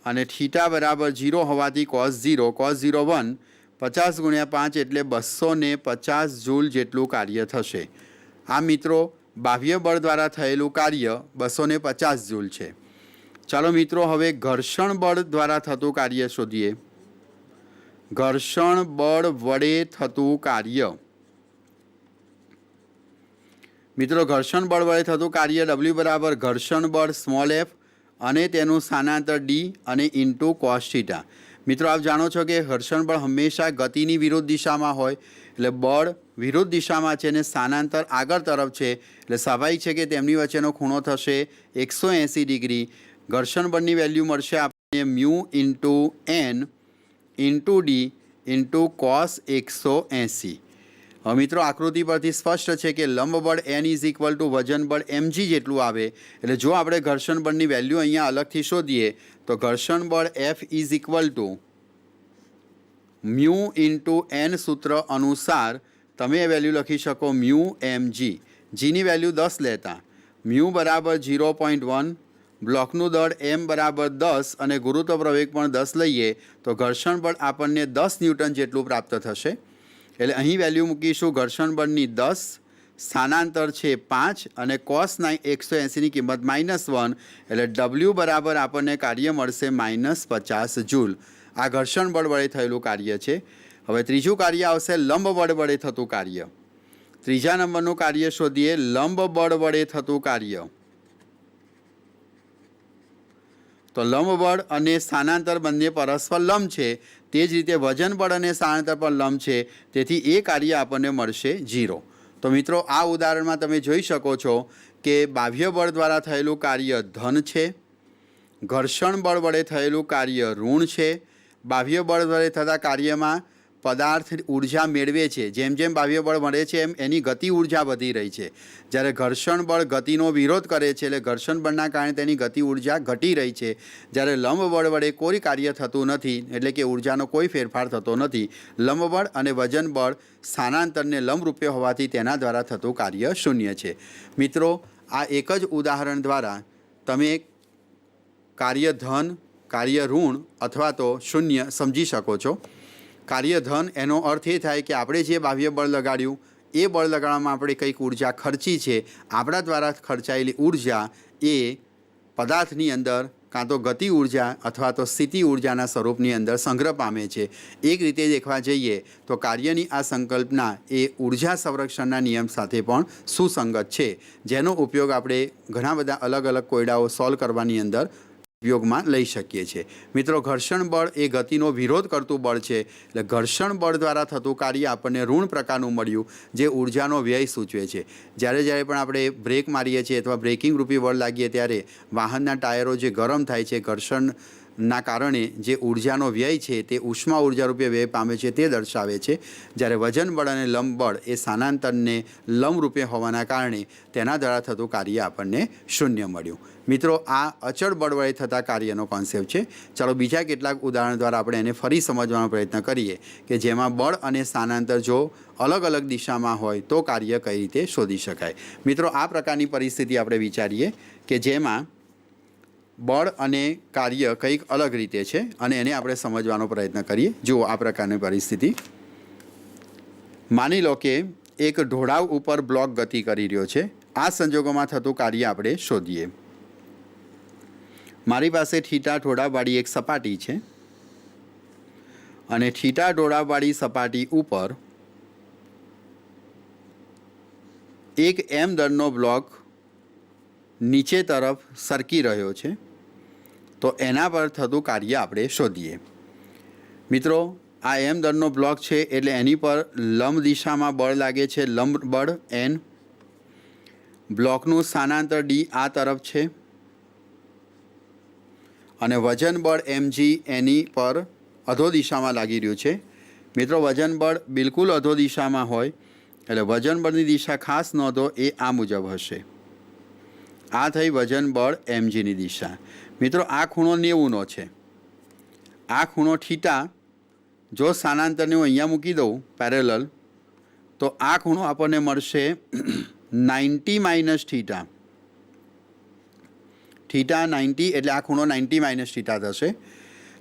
અને θ બરાબર 0 હોવાથી cos 0 1 50 × 5 એટલે 250 જૂલ જેટલું કાર્ય થશે. આ મિત્રો, બાહ્ય બળ દ્વારા થયેલું કાર્ય 250 જૂલ છે. ચાલો મિત્રો, હવે ઘર્ષણ બળ દ્વારા થતું કાર્ય શોધીએ. ઘર્ષણ બળ વડે થતું કાર્ય. મિત્રો, ઘર્ષણ બળ વડે થતું કાર્ય W બરાબર ઘર્ષણ બળ f અને તેનું સ્થાનાંતર ડી અને ઇન્ટુ કોસ થીટા। મિત્રો આપ જાણો છો કે ઘર્ષણ બળ હંમેશા ગતિની વિરુદ્ધ દિશામાં હોય, એટલે બળ વિરુદ્ધ દિશામાં છે અને સ્થાનાંતર આગળ તરફ છે, એટલે સ્વાભાવિક છે કે તેમની વચ્ચેનો ખૂણો થશે 180 ડિગ્રી। ઘર્ષણ બળની વેલ્યુ મળશે આપણને mu into N into D into cos 180। હવે મિત્રો આકૃતિ પરથી સ્પષ્ટ છે કે લંબ બળ એન ઇઝ ઇક્વલ ટુ વજન બળ mg જેટલું આવે, એટલે જો આપણે ઘર્ષણ બળની વેલ્યુ અહીંયા અલગથી શોધીએ તો ઘર્ષણ બળ F is equal to mu into N સૂત્ર અનુસાર તમે એ વેલ્યુ લખી શકો મ્યુ mg। જીની વેલ્યુ 10 લેતા મ્યુ બરાબર 0.1, બ્લોકનું દળ m બરાબર 10 અને ગુરુત્વ પ્રવેગ પણ 10 લઈએ તો ઘર્ષણ બળ આપણને 10 ન્યૂટન જેટલું પ્રાપ્ત થશે। એટલે અહીં વેલ્યુ મૂકીશું ઘર્ષણ બળની 10, સ્થાનાંતર છે 5 અને કોસ 180ની કિંમત -1, એટલે W બરાબર આપણને કાર્ય મળશે -50 જૂલ। આ ઘર્ષણ બળ વડે થયેલું કાર્ય છે। હવે ત્રીજું કાર્ય આવશે લંબ બળ વડે થતું કાર્ય। ત્રીજા નંબરનું કાર્ય શોધીએ લંબ બળ વડે થતું કાર્ય। તો લંબ બળ અને સ્થાનાંતર બંને પરસ્પર લંબ છે, તે જ રીતે વજન બળ અને સ્થાનાંતર પર લંબ છે, તેથી એ કાર્ય આપણને મળશે 0। તો મિત્રો આ ઉદાહરણમાં તમે જોઈ શકો છો કે બાહ્ય બળ દ્વારા થયેલું કાર્ય ધન છે, ઘર્ષણ બળ વડે થયેલું કાર્ય ઋણ છે। બાહ્ય બળ વડે થતા કાર્યમાં પદાર્થ ઉર્જા મેળવે છે, જેમ જેમ બાહ્ય બળ મળે છે એમ એની ગતિ ઉર્જા વધી રહી છે, જ્યારે ઘર્ષણ બળ ગતિનો વિરોધ કરે છે, એટલે ઘર્ષણ બળના કારણે તેની ગતિ ઉર્જા ઘટી રહી છે, જ્યારે લંબ બળ વડે કોઈ કાર્ય થતું નથી, એટલે કે ઉર્જાનો કોઈ ફેરફાર થતો નથી। લંબ બળ અને વજન બળ સ્થાનાંતરને લંબરૂપે હોવાથી તેના દ્વારા થતું કાર્ય શૂન્ય છે। મિત્રો આ એક જ ઉદાહરણ દ્વારા તમે કાર્ય ધન, કાર્ય ઋણ અથવા તો શૂન્ય સમજી શકો છો। કાર્ય ધન એનો અર્થ એ થાય કે આપણે જે બાહ્ય બળ લગાડ્યું એ બળ લગાડવામાં આપણે કંઈક ઉર્જા ખર્ચી છે, આપણા દ્વારા ખર્ચાયેલી ઉર્જા એ પદાર્થની અંદર કાં તો ગતિ ઉર્જા અથવા તો સ્થિતિ ઉર્જાના સ્વરૂપની અંદર સંગ્રહ પામે છે। એક રીતે દેખવા જઈએ તો કાર્યની આ સંકલ્પના એ ઉર્જા સંરક્ષણના નિયમ સાથે પણ સુસંગત છે, જેનો ઉપયોગ આપણે ઘણા બધા અલગ અલગ કોયડાઓ સોલ્વ કરવાની અંદર ઉપયોગમાં લઈ શકીએ છીએ। મિત્રો ઘર્ષણ બળ એ ગતિનો વિરોધ કરતું બળ છે, એટલે ઘર્ષણ બળ દ્વારા થતું કાર્ય આપણને ઋણ પ્રકારનું મળ્યું, જે ઉર્જાનો વ્યય સૂચવે છે। જ્યારે પણ આપણે બ્રેક મારીએ છીએ અથવા બ્રેકિંગ રૂપી બળ લાગીએ ત્યારે વાહનના ટાયરો જે ગરમ થાય છે, ઘર્ષણના કારણે જે ઉર્જાનો વ્યય છે તે ઉષ્મા ઉર્જા રૂપે વ્યય પામે છે તે દર્શાવે છે, જ્યારે વજન બળ અને લંબ બળ એ સ્થાનાંતરને લંબ રૂપે હોવાના કારણે તેના દ્વારા થતું કાર્ય આપણને શૂન્ય મળ્યું। મિત્રો આ અચળ બળ વડે થતા કાર્યનો કોન્સેપ્ટ છે। ચાલો બીજા કેટલાક ઉદાહરણ દ્વારા આપણે એને ફરી સમજવાનો પ્રયત્ન કરીએ કે જેમાં બળ અને સ્થાનાંતર જો અલગ અલગ દિશામાં હોય તો કાર્ય કઈ રીતે શોધી શકાય। મિત્રો આ પ્રકારની પરિસ્થિતિ આપણે વિચારીએ કે જેમાં બળ અને કાર્ય કંઈક અલગ રીતે છે અને એને આપણે સમજવાનો પ્રયત્ન કરીએ। જુઓ આ પ્રકારની પરિસ્થિતિ, માની લો કે એક ઢોળાવ ઉપર બ્લોક ગતિ કરી રહ્યો છે। આ સંજોગોમાં થતું કાર્ય આપણે શોધીએ। મારી પાસે થીટા ઢોળાવવાળી એક સપાટી છે અને થીટા ઢોળાવવાળી સપાટી ઉપર એક m દળનો બ્લોક નીચે તરફ સરકી રહ્યો છે, તો એના પર થતું કાર્ય આપણે શોધીએ। મિત્રો આ m દળનો બ્લોક છે એટલે એની પર લંબ દિશામાં બળ લાગે છે, લંબ બળ n। બ્લોકનું સ્થાનાંતર d આ તરફ છે અને વજન બળ mg એની પર અધો દિશામાં લાગી રહ્યું છે। મિત્રો વજન બળ બિલકુલ અધો દિશામાં હોય એટલે વજન બળની દિશા ખાસ નોંધો એ આ મુજબ હશે। આ થઈ વજન બળ mgની દિશા। મિત્રો આ ખૂણો 90નો છે, આ ખૂણો થીટા જો સ્થાનાંતરને હું અહીંયા મૂકી દઉં પેરેલલ તો આ ખૂણો આપણને મળશે 90 માઇનસ થીટા। થીટા 90 એટલે આ ખૂણો 90 માઇનસ થીટા થશે।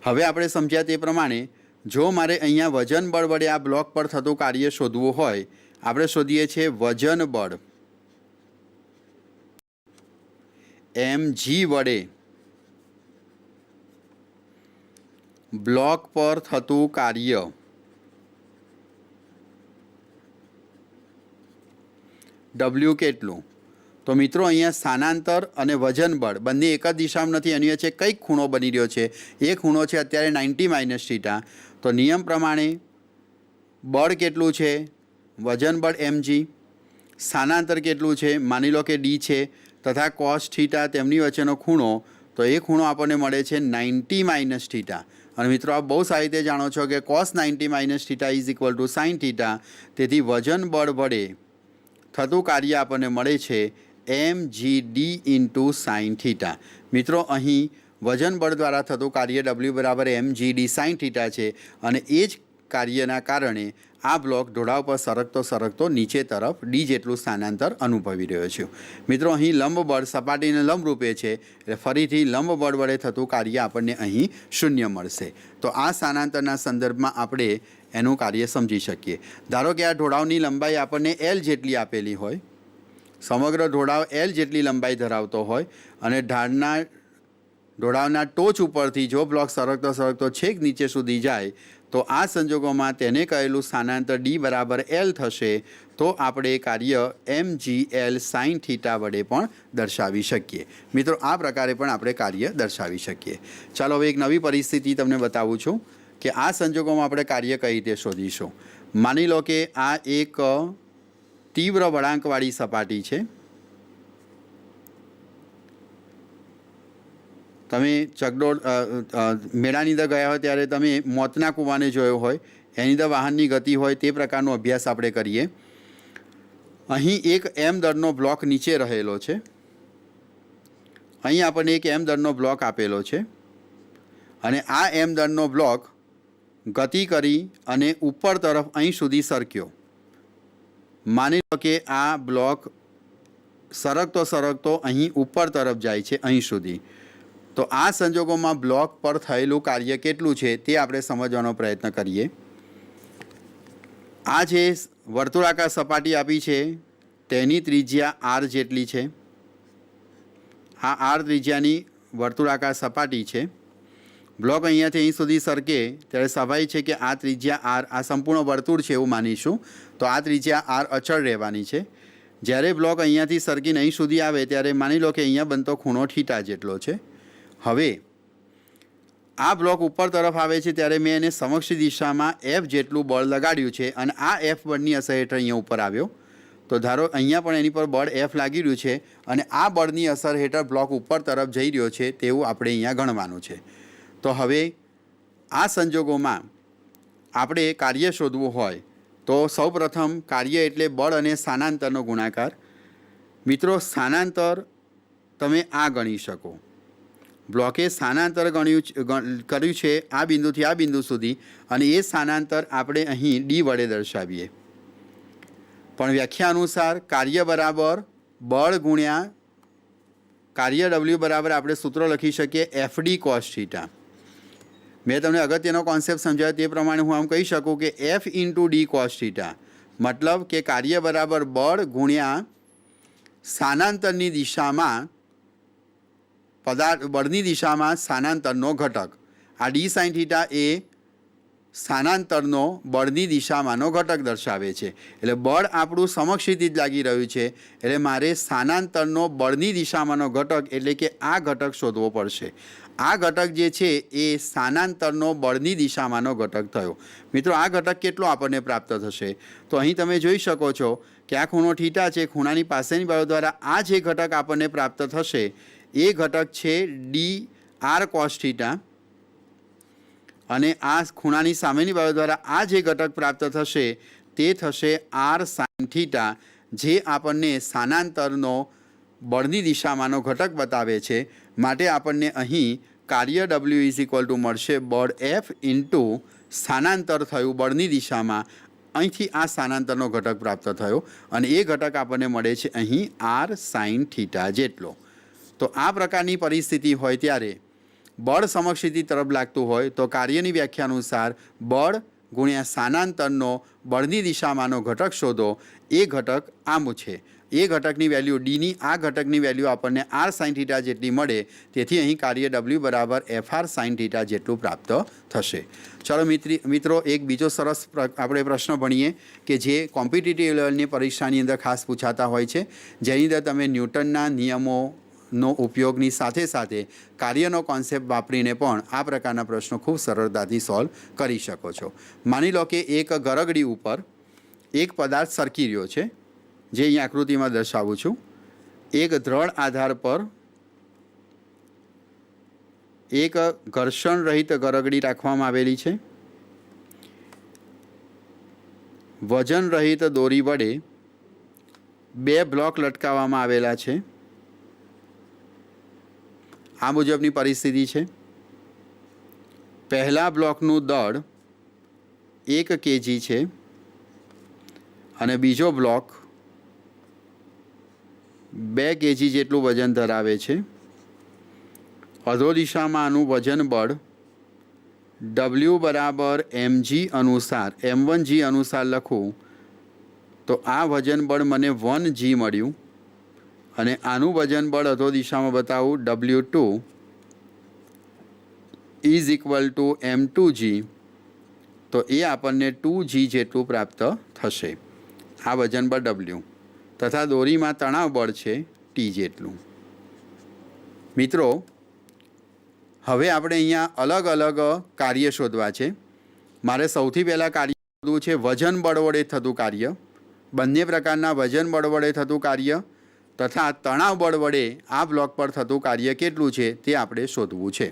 હવે આપણે સમજ્યા તે પ્રમાણે જો મારે અહીંયા વજન બળ વડે આ બ્લોક પર થતું કાર્ય શોધવું હોય, આપણે શોધીએ છીએ વજન બળ mg વડે બ્લોક પર થતું કાર્ય W કેટલું, તો મિત્રો અહીંયા સ્થાનાંતર અને વજન બળ બંને એક જ દિશામાં નથી, એની વચ્ચે કંઈક ખૂણો બની રહ્યો છે. એ ખૂણો છે અત્યારે 90 - θ. તો નિયમ પ્રમાણે બળ કેટલું છે, વજન બળ mg, સ્થાનાંતર કેટલું છે, માની લો કે d છે, તથા cos θ તેમની વચ્ચેનો ખૂણો, તો એ ખૂણો આપણને મળે છે 90 - θ. અને મિત્રો આપ બહુ સારી રીતે જાણો છો કે cos 90 - θ is equal to sin θ. તેથી વજન બળ વડે થતું કાર્ય આપણને મળે છે mgd ઇન્ટુ sin θ. મિત્રો અહીં વજન બળ દ્વારા થતું કાર્ય W બરાબર mgd sin θ છે અને એ જ કાર્યના કારણે આ બ્લોક ઢોળાવ પર સરકતો નીચે તરફ d જેટલું સ્થાનાંતર અનુભવી રહ્યો છે. મિત્રો અહીં લંબ બળ સપાટીને લંબરૂપે છે, એટલે ફરીથી લંબ બળ વડે થતું કાર્ય આપણને અહીં 0 મળશે. તો આ સ્થાનાંતરના સંદર્ભમાં આપણે એનું કાર્ય સમજી શકીએ. ધારો કે આ ઢોળાવની લંબાઈ આપણને L જેટલી આપેલી હોય, સમગ્ર ઢોળાવ L જેટલી લંબાઈ ધરાવતો હોય અને ઢોળાવના ટોચ ઉપરથી જો બ્લોક સરકતો છેક નીચે સુધી જાય, તો આ સંજોગોમાં તેને કહેલું સ્થાનાંતર d બરાબર L થશે. તો આપણે કાર્ય mgl sin θ વડે પણ દર્શાવી શકીએ. મિત્રો આ પ્રકારે પણ આપણે કાર્ય દર્શાવી શકીએ. ચાલો હવે એક નવી પરિસ્થિતિ તમને બતાવું છું કે આ સંજોગોમાં આપણે કાર્ય કઈ રીતે શોધીશું. માની લો કે આ એક તીવ્ર વળાંકવાળી સપાટી છે. તમે ચકડોળ મેળાની અંદર ગયા હોય ત્યારે તમે મોતના કૂવાને જોયો હોય, એની અંદર વાહનની ગતિ હોય, તે પ્રકારનો અભ્યાસ આપણે કરીએ. અહીં એક m દળનો બ્લોક નીચે રહેલો છે. અહીં આપણને એક m દળનો બ્લોક આપેલો છે અને આ m દળનો બ્લોક ગતિ કરી અને ઉપર તરફ અહીં સુધી સરક્યો. માની લો કે આ બ્લોક સરકતો અહીં ઉપર તરફ જાય છે, અહીં સુધી. તો આ સંજોગોમાં બ્લોક પર થયેલું કાર્ય કેટલું છે તે આપણે સમજવાનો પ્રયત્ન કરીએ. આ જે વર્તુળાકાર સપાટી આપી છે તેની ત્રિજ્યા r જેટલી છે. આ r ત્રિજ્યાની વર્તુળાકાર સપાટી છે. બ્લોક અહીંયાથી અહીં સુધી સરકે ત્યારે સ્વાભાવિક છે કે આ ત્રિજ્યા r, આ સંપૂર્ણ વર્તુળ છે એવું માનીશું, તો આ ત્રિજ્યા r અચળ રહેવાની છે. જ્યારે બ્લોક અહીંયાથી સરકીને અહીં સુધી આવે ત્યારે માની લો કે અહીંયા બનતો ખૂણો θ જેટલો છે. હવે આ બ્લોક ઉપર તરફ આવે છે ત્યારે મેં એને સમક્ષ દિશામાં F જેટલું બળ લગાડ્યું છે અને આ F બળની અસર હેઠળ અહીંયા ઉપર આવ્યો. તો ધારો અહીંયા પણ એની પર બળ F લાગી રહ્યું છે અને આ બળની અસર હેઠળ બ્લોક ઉપર તરફ જઈ રહ્યો છે તેવું આપણે અહીંયા ગણવાનું છે. તો હવે આ સંજોગોમાં આપણે કાર્ય શોધવું હોય તો સૌપ્રથમ કાર્ય એટલે બળ અને સ્થાનાંતરનો ગુણાકાર. મિત્રો સ્થાનાંતર તમે આ ગણી શકો. બ્લોકે સ્થાનાંતર કર્યું છે આ બિંદુથી આ બિંદુ સુધી અને એ સ્થાનાંતર આપણે અહીં d વડે દર્શાવીએ. પણ વ્યાખ્યા અનુસાર કાર્ય બરાબર બળ ગુણ્યા કાર્ય W બરાબર આપણે સૂત્ર લખી શકીએ fd cos θ. મેં તમને અગત્યનો કોન્સેપ્ટ સમજાવ્યો તે પ્રમાણે હું આમ કહી શકું કે f ઇન્ટુ d cos θ, મતલબ કે કાર્ય બરાબર બળ ગુણ્યા સ્થાનાંતરની દિશામાં બળની દિશામાં સ્થાનાંતરનો ઘટક. આ d sin θ એ સ્થાનાંતરનો બળની દિશામાંનો ઘટક દર્શાવે છે. એટલે બળ આપણું સમક્ષિતિ જ લાગી રહ્યું છે, એટલે મારે સ્થાનાંતરનો બળની દિશામાંનો ઘટક એટલે કે આ ઘટક શોધવો પડશે. આ ઘટક જે છે એ સ્થાનાંતરનો બળની દિશામાંનો ઘટક થયો. મિત્રો આ ઘટક કેટલો આપણને પ્રાપ્ત થશે? તો અહીં તમે જોઈ શકો છો કે આ ખૂણો θ છે, ખૂણાની પાસેની બાજુ દ્વારા આ જે ઘટક આપણને પ્રાપ્ત થશે એ ઘટક છે dr cos θ અને આ ખૂણાની સામેની બાજુ દ્વારા આ જે ઘટક પ્રાપ્ત થશે તે થશે r sin θ, જે આપણને સ્થાનાંતરનો બળની દિશામાંનો ઘટક બતાવે છે. માટે આપણને અહીં કાર્ય W ઇઝ ઇક્વલ ટુ મળશે બળ F ઇન્ટુ સ્થાનાંતર થયું બળની દિશામાં, અહીંથી આ સ્થાનાંતરનો ઘટક પ્રાપ્ત થયો અને એ ઘટક આપણને મળે છે અહીં r sin θ જેટલો. તો આ પ્રકારની પરિસ્થિતિ હોય ત્યારે બળ સમક્ષિતિ તરફ લાગતું હોય તો કાર્યની વ્યાખ્યા અનુસાર બળ ગુણ્યા સ્થાનાંતરનો બળની દિશામાંનો ઘટક શોધો. એ ઘટક આમ છે એ ઘટકની વેલ્યુ ડીની આ ઘટકની વેલ્યુ આપણને આર સાઇન થીટા જેટલી મળે, તેથી અહીં કાર્ય ડબલ્યુ બરાબર એફઆર સાઇન થીટા જેટલું પ્રાપ્ત થશે. ચાલો મિત્રો એક બીજો સરસ આપણે પ્રશ્ન ભણીએ કે જે કોમ્પિટિટિવ લેવલની પરીક્ષાની અંદર ખાસ પૂછાતા હોય છે, જેની અંદર તમે ન્યૂટનના નિયમોનો ઉપયોગની સાથે સાથે કાર્યનો કોન્સેપ્ટ વાપરીને પણ આ પ્રકારના પ્રશ્નો ખૂબ સરળતાથી સોલ્વ કરી શકો છો. માની લો કે એક ગરગડી ઉપર એક પદાર્થ સરકી રહ્યો છે, જે અહીં આકૃતિમાં દર્શાવું છું. એક દ્રઢ આધાર પર એક ઘર્ષણ રહિત ગરગડી રાખવામાં આવેલી છે. વજન રહિત દોરી વડે 2 બ્લોક લટકાવવામાં આવેલા છે. આ મુજબની પરિસ્થિતિ છે. પહેલા બ્લોકનું દળ 1 kg છે અને બીજો બ્લોક 2 kg જેટલું વજન ધરાવે છે. અધો દિશામાં આનું વજન બળ W બરાબર mg અનુસાર m1g અનુસાર લખું તો આ વજન બળ મને 1g મળ્યું અને આનું વજન બળ અધો દિશામાં બતાવું W2 is equal two m2g, તો એ આપણને 2g જેટલું પ્રાપ્ત થશે. આ વજન બળ W તથા દોરીમાં તણાવ બળ છે T જેટલું. મિત્રો હવે આપણે અહીંયા અલગ અલગ કાર્ય શોધવા છે. મારે સૌથી પહેલાં કાર્ય શોધવું છે વજન બળ વડે થતું કાર્ય. બંને પ્રકારના વજન બળ વડે થતું કાર્ય તથા તણાવ બળ વડે આ બ્લોક પર થતું કાર્ય કેટલું છે તે આપણે શોધવું છે.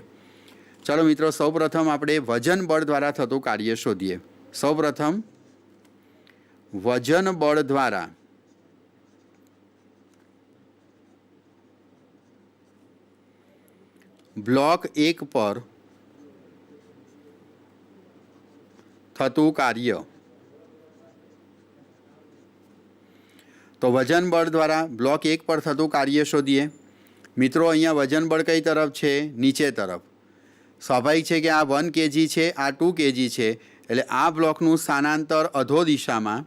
ચાલો મિત્રો સૌપ્રથમ આપણે વજન બળ દ્વારા થતું કાર્ય શોધીએ. સૌપ્રથમ વજન બળ દ્વારા બ્લોક 1 પર થતું કાર્ય. તો વજન બળ દ્વારા બ્લોક 1 પર થતું કાર્ય શોધીએ. મિત્રો અહીંયા વજન બળ કઈ તરફ છે? નીચે તરફ. સ્વાભાવિક છે કે આ 1 kg છે, આ 2 kg છે, એટલે આ બ્લોકનું સ્થાનાંતર અધો દિશામાં,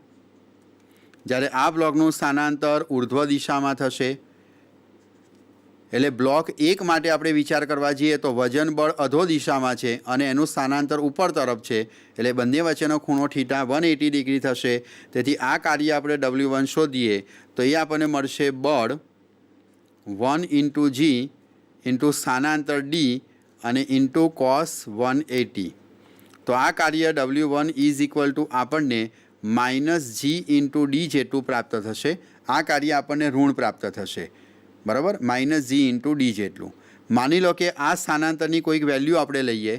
જ્યારે આ બ્લોકનું સ્થાનાંતર ઉર્ધ્વ દિશામાં થશે. એટલે બ્લોક 1 માટે આપણે વિચાર કરવા જઈએ તો વજન બળ અધો દિશામાં છે અને એનું સ્થાનાંતર ઉપર તરફ છે, એટલે બંને વચ્ચેનો ખૂણો થીટા 180 ડિગ્રી થશે. તેથી આ કાર્ય આપણે W1 શોધીએ તો એ આપણને મળશે બળ 1 × g × સ્થાનાંતર D અને ઇન્ટુ cos 180. તો આ કાર્ય W1 ઇઝ ઇક્વલ ટુ આપણને -g × D જેટલું પ્રાપ્ત થશે. આ કાર્ય આપણને ઋણ પ્રાપ્ત થશે, બરાબર, -g × D જેટલું. માની લો કે આ સ્થાનાંતરની કોઈક વેલ્યુ આપણે લઈએ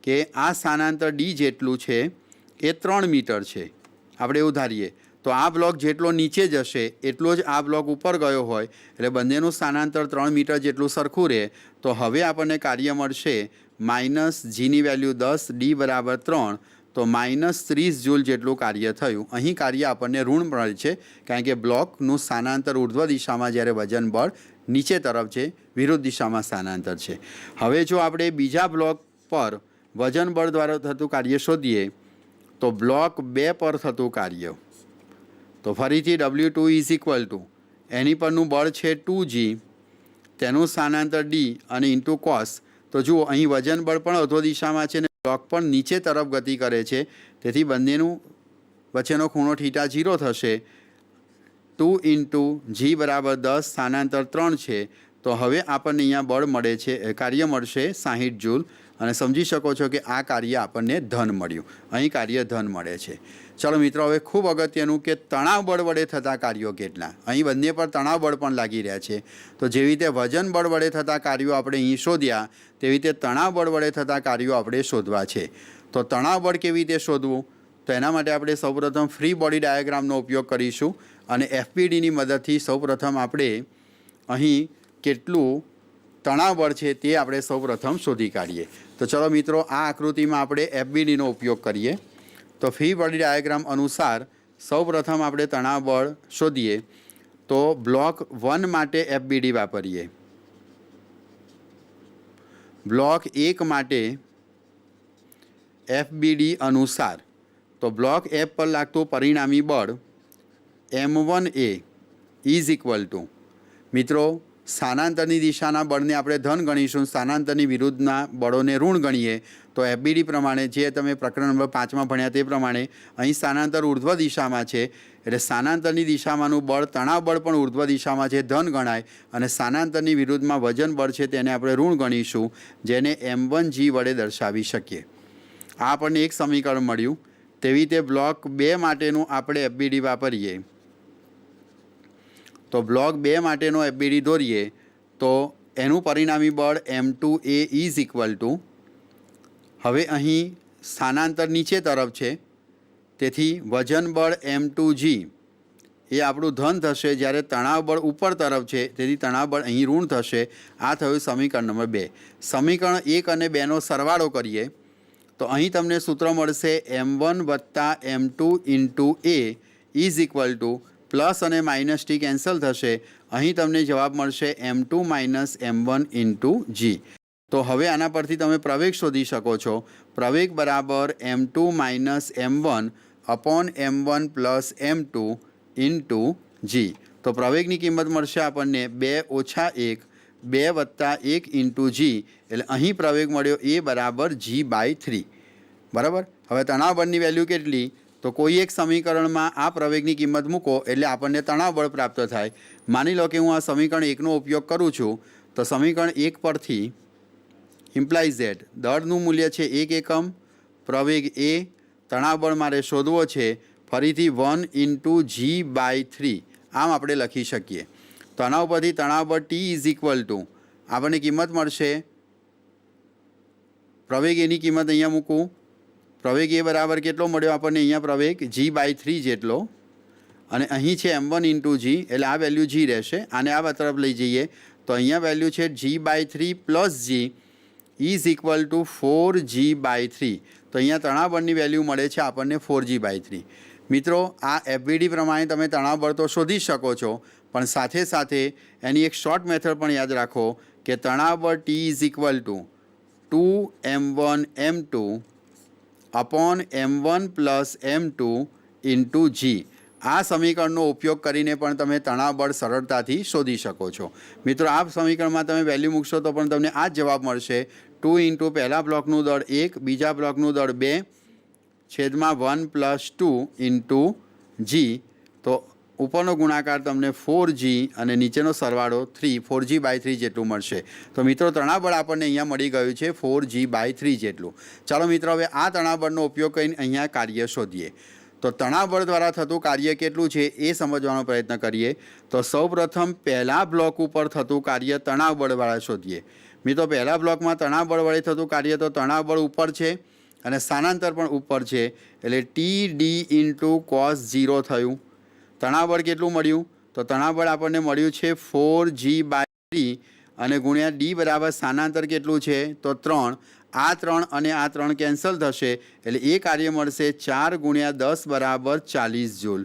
કે આ સ્થાનાંતર D જેટલું છે એ 3 મીટર છે. આપણે એવું ધારીએ તો આ બ્લોક જેટલો નીચે જશે એટલો જ આ બ્લોક ઉપર ગયો હોય, એટલે બંનેનું સ્થાનાંતર 3 મીટર જેટલું સરખું રહે. તો હવે આપણને કાર્ય મળશે -gની વેલ્યુ 10, D બરાબર 3, તો -30 જૂલ જેટલું કાર્ય થયું. અહીં કાર્ય આપણને ઋણ મળે છે કારણ કે બ્લોકનું સ્થાનાંતર ઉર્ધ્વ દિશામાં, જ્યારે વજન બળ નીચે તરફ છે, વિરુદ્ધ દિશામાં સ્થાનાંતર છે. હવે જો આપણે બીજા બ્લોક પર વજન બળ દ્વારા થતું કાર્ય શોધીએ તો બ્લોક 2 પર થતું કાર્ય, તો ફરીથી W2 ઇઝ ઇક્વલ ટુ એની પરનું બળ છે 2g, તેનું સ્થાનાંતર D અને ઇન્ટુ કોસ. તો જુઓ અહીં વજન બળ પણ અધો દિશામાં છે અને બ્લોક પણ નીચે તરફ ગતિ કરે છે, તેથી બંનેનું વચ્ચેનો ખૂણો થીટા 0 થશે. 2 × g બરાબર 10, સ્થાનાંતર 3 છે. તો હવે આપણને અહીંયા બળ મળે છે, કાર્ય મળશે 60 જૂલ. અને સમજી શકો છો કે આ કાર્ય આપણને ધન મળ્યું. અહીં કાર્ય ધન મળે છે. ચાલો મિત્રો હવે ખૂબ અગત્યનું કે તણાવ બળ વડે થતા કાર્યો કેટલા. અહીં બંને પર તણાવ બળ પણ લાગી રહ્યા છે. તો જેવી રીતે વજન બળ વડે થતા કાર્યો આપણે અહીં શોધ્યા, તેવી રીતે તણાવ બળ વડે થતા કાર્યો આપણે શોધવા છે. તો તણાવ બળ કેવી રીતે શોધવું? તો એના માટે આપણે સૌપ્રથમ ફ્રી બોડી ડાયાગ્રામનો ઉપયોગ કરીશું અને FBDની મદદથી સૌપ્રથમ આપણે અહીં કેટલું તણાવ બળ છે તે આપણે સૌપ્રથમ શોધી કાઢીએ. તો ચલો મિત્રો આ આકૃતિમાં આપણે FBDનો ઉપયોગ કરીએ. તો ફ્રી બોડી ડાયાગ્રામ અનુસાર સૌપ્રથમ આપણે તણાવ બળ શોધીએ તો બ્લોક 1 માટે FBD વાપરીએ. બ્લોક 1 માટે FBD અનુસાર તો બ્લોક F પર લાગતું પરિણામી બળ M1A ઇઝ ઇક્વલ ટુ મિત્રો સ્થાનાંતરની દિશાના બળને આપણે ધન ગણીશું, સ્થાનાંતરની વિરુદ્ધના બળોને ઋણ ગણીએ તો એફબીડી પ્રમાણે જે તમે પ્રકરણ નંબર 5માં ભણ્યા તે પ્રમાણે અહીં સ્થાનાંતર ઉર્ધ્વ દિશામાં છે એટલે સ્થાનાંતરની દિશામાંનું બળ તણાવ બળ પણ ઉર્ધ્વ દિશામાં છે, ધન ગણાય, અને સ્થાનાંતરની વિરુદ્ધમાં વજન બળ છે તેને આપણે ઋણ ગણીશું, જેને M1G વડે દર્શાવી શકીએ. આ આપણને એક સમીકરણ મળ્યું. તેવી રીતે બ્લોક 2 માટેનું આપણે એફબીડી વાપરીએ તો બ્લોક 2 માટેનો એફબીડી દોરીએ તો એનું પરિણામી બળ M2A ઇઝ ઇક્વલ ટુ, હવે અહીં સ્થાનાંતર નીચે તરફ છે તેથી વજન બળ M2G એ આપણું ધન થશે, જ્યારે તણાવ બળ ઉપર તરફ છે તેથી તણાવ બળ અહીં ઋણ થશે. આ થયું સમીકરણ નંબર 2. સમીકરણ 1 અને 2નો સરવાળો કરીએ તો અહીં તમને સૂત્ર મળશે M1 વત્તા M2 into A is equal two, plus અને માઇનસ ટી કેન્સલ થશે, અહીં તમને જવાબ મળશે M2 minus M1 into G. તો હવે આના પરથી તમે પ્રવેગ શોધી શકો છો. પ્રવેગ બરાબર M2 minus M1 upon M1 plus M2 into G. તો પ્રવેગની કિંમત મળશે આપણને 2 ઓછા 1, 2 વત્તા 1 ઇન્ટુ G, એટલે અહીં પ્રવેગ મળ્યો એ બરાબર G/3. બરાબર. હવે તણાવ બળની વેલ્યુ કેટલી? તો કોઈ એક સમીકરણમાં આ પ્રવેગની કિંમત મૂકો એટલે આપણને તણાવ બળ પ્રાપ્ત થાય. માની લો કે હું આ સમીકરણ 1નો ઉપયોગ કરું છું તો સમીકરણ 1 પરથી ઇમ્પ્લાઇઝ ધેટ દળનું મૂલ્ય છે 1 એકમ, પ્રવેગ A, તણાવ બળ મારે શોધવો છે ફરીથી 1 ઇન્ટુ G/3, આમ આપણે લખી શકીએ. તણાવ પરથી તણાવ બળ T ઇઝ ઇક્વલ ટુ આપણને કિંમત મળશે, પ્રવેગ એની કિંમત અહીંયા મૂકું, પ્રવેગ એ બરાબર કેટલો મળ્યો આપણને અહીંયા પ્રવેગ G/3 જેટલો, અને અહીં છે M1 ઇન્ટુ G એટલે આ વેલ્યુ G રહેશે. આને આ તરફ લઈ જઈએ તો અહીંયા વેલ્યુ છે G/3 plus G is equal two 4G/3. તો અહીંયા તણાવ બળની વેલ્યુ મળે છે આપણને 4G/3. મિત્રો આ એફબીડી પ્રમાણે તમે તણાવ બળ તો શોધી શકો છો, પણ સાથે સાથે એની એક શોર્ટ મેથડ પણ યાદ રાખો કે તણાવ બળ T is equal two 2M1 M2 upon M1 plus M2 into G. આ સમીકરણનો ઉપયોગ કરીને પણ તમે તણાવ બળ સરળતાથી શોધી શકો છો. મિત્રો આ સમીકરણમાં તમે વેલ્યુ મૂકશો તો પણ તમને આ જ જવાબ મળશે. 2 ઇન્ટુ પહેલા બ્લોકનું દળ 1, બીજા બ્લોકનું દળ 2 છેદમાં 1 પ્લસ 2 ઇન્ટુ G. તો ઉપરનો ગુણાકાર તમને 4G અને નીચેનો સરવાળો 3, 4G/3 જેટલું મળશે. તો મિત્રો તણાવ બળ આપણને અહીંયા મળી ગયું છે 4G/3 જેટલું. ચાલો મિત્રો હવે આ તણાવ બળનો ઉપયોગ કરીને અહીંયા કાર્ય શોધીએ. તો તણાવ બળ દ્વારા થતું કાર્ય કેટલું છે એ સમજવાનો પ્રયત્ન કરીએ. તો સૌપ્રથમ પહેલા બ્લોક ઉપર થતું કાર્ય તણાવ બળવાળા શોધીએ. મિત્રો પહેલા બ્લોકમાં તણાવ બળ વડે થતું કાર્ય તો તણાવ બળ ઉપર છે અને સ્થાનાંતર પણ ઉપર છે એટલે TD ઇન્ટુ cos 0 થયું. તણાવ બળ કેટલું મળ્યું? તો તણાવ બળ આપણને મળ્યું છે 4G/3 અને ગુણ્યા D બરાબર સ્થાનાંતર કેટલું છે તો 3. આ 3 અને આ 3 કેન્સલ થશે એટલે એ કાર્ય મળશે 4 ગુણ્યા 10 બરાબર 40 જૂલ.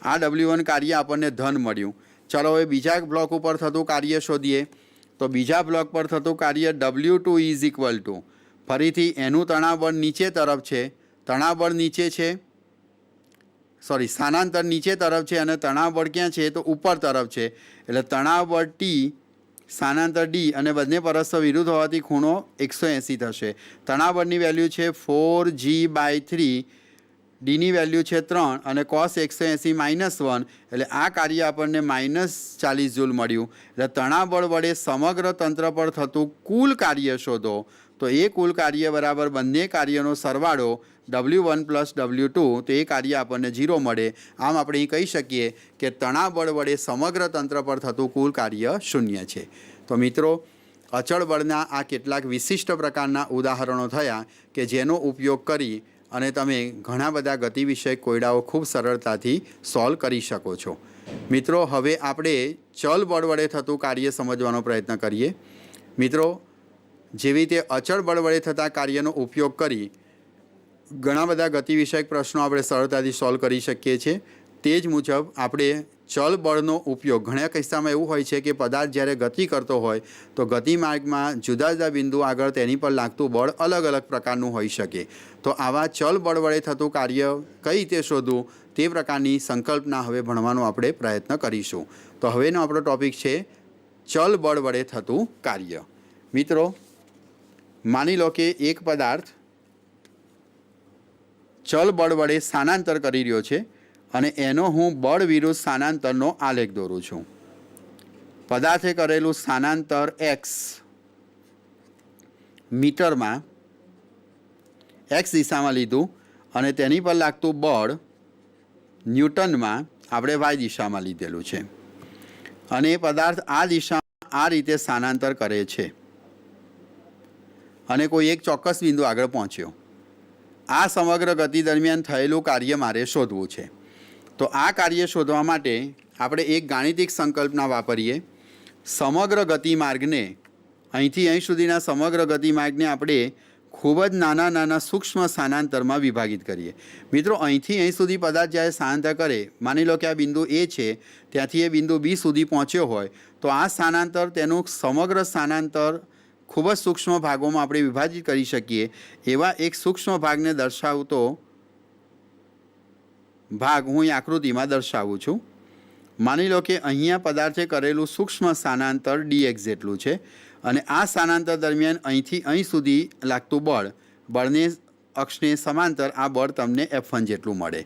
આ W1 કાર્ય આપણને ધન મળ્યું. ચાલો હવે બીજા બ્લોક ઉપર થતું કાર્ય શોધીએ. તો બીજા બ્લોક પર થતું કાર્ય W2 ઇઝ ઇક્વલ ટુ, ફરીથી એનું તણાવ બળ નીચે તરફ છે, તણાવ બળ નીચે છે, સ્થાનાંતર નીચે તરફ છે અને તણાવ બળ ક્યાં છે તો ઉપર તરફ છે, એટલે તણાવ બળ T સ્થાનાંતર D અને બંને પરસ્પર વિરુદ્ધ હોવાથી ખૂણો 180 થશે. તણાવ બળની વેલ્યુ છે 4G/3, Dની વેલ્યુ છે 3 અને cos 180 -1 એટલે આ કાર્ય આપણને -40 જૂલ મળ્યું. એટલે તણાવ બળ વડે સમગ્ર તંત્ર પર થતું કુલ કાર્ય શોધો. તો એ કુલ કાર્ય બરાબર બંને કાર્યનો સરવાળો W1 પ્લસ W2, તો એ કાર્ય આપણને 0 મળે. આમ આપણે અહીં કહી શકીએ કે તણાવ બળ વડે સમગ્ર તંત્ર પર થતું કુલ કાર્ય 0 છે. તો મિત્રો અચળ બળના આ કેટલાક વિશિષ્ટ પ્રકારના ઉદાહરણો થયા કે જેનો ઉપયોગ કરી અને તમે ઘણા બધા ગતિ વિષયક કોયડાઓ ખૂબ સરળતાથી સોલ્વ કરી શકો છો. મિત્રો હવે આપણે ચલ બળ વડે થતું કાર્ય સમજવાનો પ્રયત્ન કરીએ. મિત્રો જેવી રીતે અચળ બળ વડે થતા કાર્યનો ઉપયોગ કરી ઘણા બધા ગતિ વિષયક પ્રશ્નો આપણે સરળતાથી સોલ્વ કરી શકીએ છીએ. તે જ મુજબ આપણે ચલ બળનો ઉપયોગ ઘણા કિસ્સામાં એવું હોય છે કે પદાર્થ જ્યારે ગતિ કરતો હોય તો ગતિમાર્ગમાં જુદા જુદા બિંદુ આગળ તેની પર લાગતું બળ અલગ અલગ પ્રકારનું હોઈ શકે. તો આવા ચલ બળ વડે થતું કાર્ય કઈ રીતે શોધવું તે પ્રકારની સંકલ્પના હવે ભણવાનો આપણે પ્રયત્ન કરીશું. તો હવેનો આપણો ટૉપિક છે ચલ બળ વડે થતું કાર્ય. મિત્રો, માની લો કે એક પદાર્થ ચલ બળ વડે સ્થાનાંતર કરી રહ્યો છે અને એનો હું બળ વિરુદ્ધ સ્થાનાંતરનો આલેખ દોરું છું. પદાર્થે કરેલું સ્થાનાંતર એક્સ મીટરમાં એક્સ દિશામાં લીધું અને તેની પર લાગતું બળ ન્યૂટનમાં આપણે વાય દિશામાં લીધેલું છે અને એ પદાર્થ આ દિશામાં આ રીતે સ્થાનાંતર કરે છે અને કોઈ એક ચોક્કસ બિંદુ આગળ પહોંચ્યો. આ સમગ્ર ગતિ દરમિયાન થયેલું કાર્ય મારે શોધવું છે. તો આ કાર્ય શોધવા માટે આપણે એક ગાણિતિક સંકલ્પના વાપરીએ. સમગ્ર ગતિમાર્ગને અહીંથી અહીં સુધીના સમગ્ર ગતિમાર્ગને આપણે ખૂબ જ નાના નાના સૂક્ષ્મ સ્થાનાંતરમાં વિભાજિત કરીએ. મિત્રો, અહીંથી અહીં સુધી પદાર્થ જ્યારે સ્થાનાંતર કરે, માની લો કે આ બિંદુ એ છે, ત્યાંથી એ બિંદુ બી સુધી પહોંચ્યો હોય તો આ સ્થાનાંતર તેનું સમગ્ર સ્થાનાંતર ખૂબ જ સૂક્ષ્મ ભાગોમાં આપણે વિભાજિત કરી શકીએ. એવા એક સૂક્ષ્મ ભાગને દર્શાવતો ભાગ હું અહીં આકૃતિમાં દર્શાવું છું. માની લો કે અહીંયા પદાર્થે કરેલું સૂક્ષ્મ સ્થાનાંતર dx જેટલું છે અને આ સ્થાનાંતર દરમિયાન અહીંથી અહીં સુધી લાગતું બળને અક્ષને સમાંતર આ બળ તમને F1 જેટલું મળે.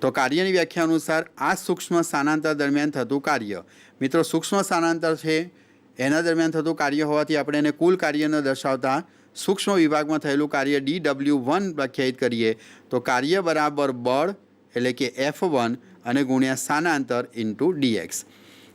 તો કાર્યની વ્યાખ્યા અનુસાર આ સૂક્ષ્મ સ્થાનાંતર દરમિયાન થતું કાર્ય, મિત્રો સૂક્ષ્મ સ્થાનાંતર છે એના દરમિયાન થતું કાર્ય હોવાથી આપણે એને કુલ કાર્યને દર્શાવતા સૂક્ષ્મ વિભાગમાં થયેલું કાર્ય dw1 વ્યાખ્યાયિત કરીએ તો કાર્ય બરાબર બળ એટલે કે F1 અને ગુણ્યા સ્થાનાંતર ઇન્ટુ dx.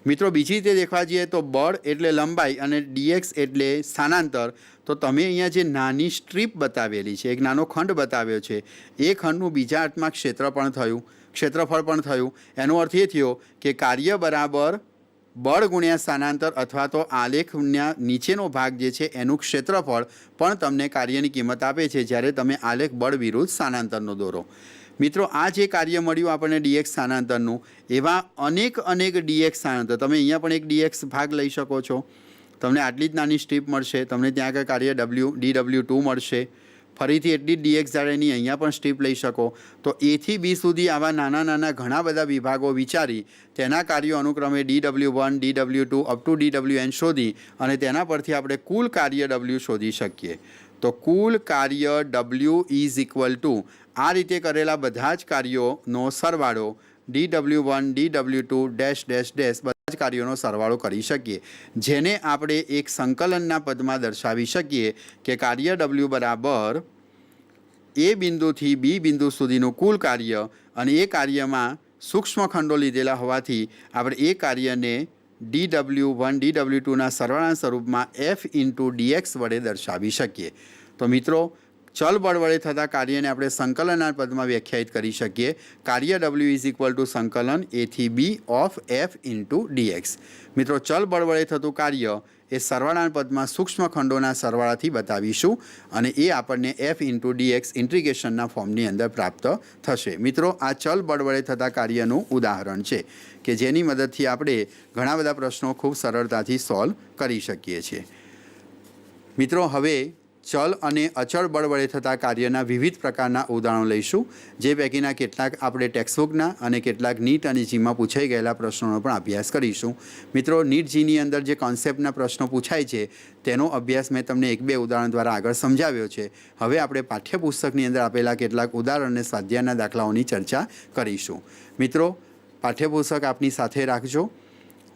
મિત્રો, બીજી રીતે દેખવા જઈએ તો બળ એટલે લંબાઈ અને dx એટલે સ્થાનાંતર. તો તમે અહીંયા જે નાની સ્ટ્રીપ બતાવેલી છે, એક નાનો ખંડ બતાવ્યો છે, એ ખંડનું બીજા અર્થમાં ક્ષેત્રફળ પણ થયું. એનો અર્થ એ થયો કે કાર્ય બરાબર બળ ગુણ્યા સ્થાનાંતર અથવા તો આલેખના નીચેનો ભાગ જે છે એનું ક્ષેત્રફળ પણ તમને કાર્યની કિંમત આપે છે જ્યારે તમે આલેખ બળ વિરુદ્ધ સ્થાનાંતરનો દોરો. મિત્રો, આ જે કાર્ય મળ્યું આપણને dx સ્થાનાંતરનું, એવા અનેક dx સ્થાનાંતર, તમે અહીંયા પણ એક dx ભાગ લઈ શકો છો. તમને આટલી જ નાની સ્ટ્રીપ મળશે, તમને ત્યાં આગળ કાર્ય dw2 મળશે, ફરીથી એટલી જ dx જાળીની અહીંયા પણ સ્ટ્રીપ લઈ શકો. તો a થી b સુધી આવા નાના નાના ઘણા બધા વિભાગો વિચારી તેના કાર્યો અનુક્રમે dw1 dw2 up to dwn શોધી અને તેના પરથી આપણે કુલ કાર્ય w શોધી શકીએ. તો કુલ કાર્ય w ઇઝ ઇક્વલ ટુ આ રીતે કરેલા બધા જ કાર્યોનો સરવાળો dw1 dw2 dash dash dash બધા જ કાર્યોનો સરવાળો કરી શકીએ, જેને આપણે એક સંકલનના પદમાં દર્શાવી શકીએ કે કાર્ય w બરાબર એ બિંદુથી બી બિંદુ સુધીનું કુલ કાર્ય અને એ કાર્યમાં સૂક્ષ્મ ખંડો લીધેલા હોવાથી આપણે એ કાર્યને dw1 dw2ના સરવાળાના સ્વરૂપમાં f ઇન્ટુ dx વડે દર્શાવી શકીએ. તો મિત્રો, ચલ બળ વડે થતા કાર્યને આપણે સંકલનના પદમાં વ્યાખ્યાયિત કરી શકીએ. કાર્ય w ઇઝ ઇક્વલ ટુ સંકલન a થી b of f into dx. મિત્રો, ચલ બળ વડે થતું કાર્ય એ સરવાળાના પદમાં સૂક્ષ્મ ખંડોના સરવાળાથી બતાવીશું અને એ આપણને f ઇન્ટુ dx ઇન્ટિગ્રેશનના ફોર્મની અંદર પ્રાપ્ત થશે. મિત્રો, આ ચલ બળ વડે થતા કાર્યનું ઉદાહરણ છે કે જેની મદદથી આપણે ઘણા બધા પ્રશ્નો ખૂબ સરળતાથી સોલ્વ કરી શકીએ છીએ. મિત્રો, હવે ચલ અને અચળ બળ વડે થતા કાર્યના વિવિધ પ્રકારના ઉદાહરણો લઈશું, જે પૈકીના કેટલાક આપણે ટેક્સ્ટબુકના અને કેટલાક નીટ અને જીમાં પૂછાઈ ગયેલા પ્રશ્નોનો પણ અભ્યાસ કરીશું. મિત્રો, નીટ જીની અંદર જે કોન્સેપ્ટના પ્રશ્નો પૂછાય છે તેનો અભ્યાસ મેં તમને 1-2 ઉદાહરણ દ્વારા આગળ સમજાવ્યો છે. હવે આપણે પાઠ્યપુસ્તકની અંદર આપેલા કેટલાક ઉદાહરણ અને સ્વાધ્યાયના દાખલાઓની ચર્ચા કરીશું. મિત્રો, પાઠ્યપુસ્તક આપની સાથે રાખજો.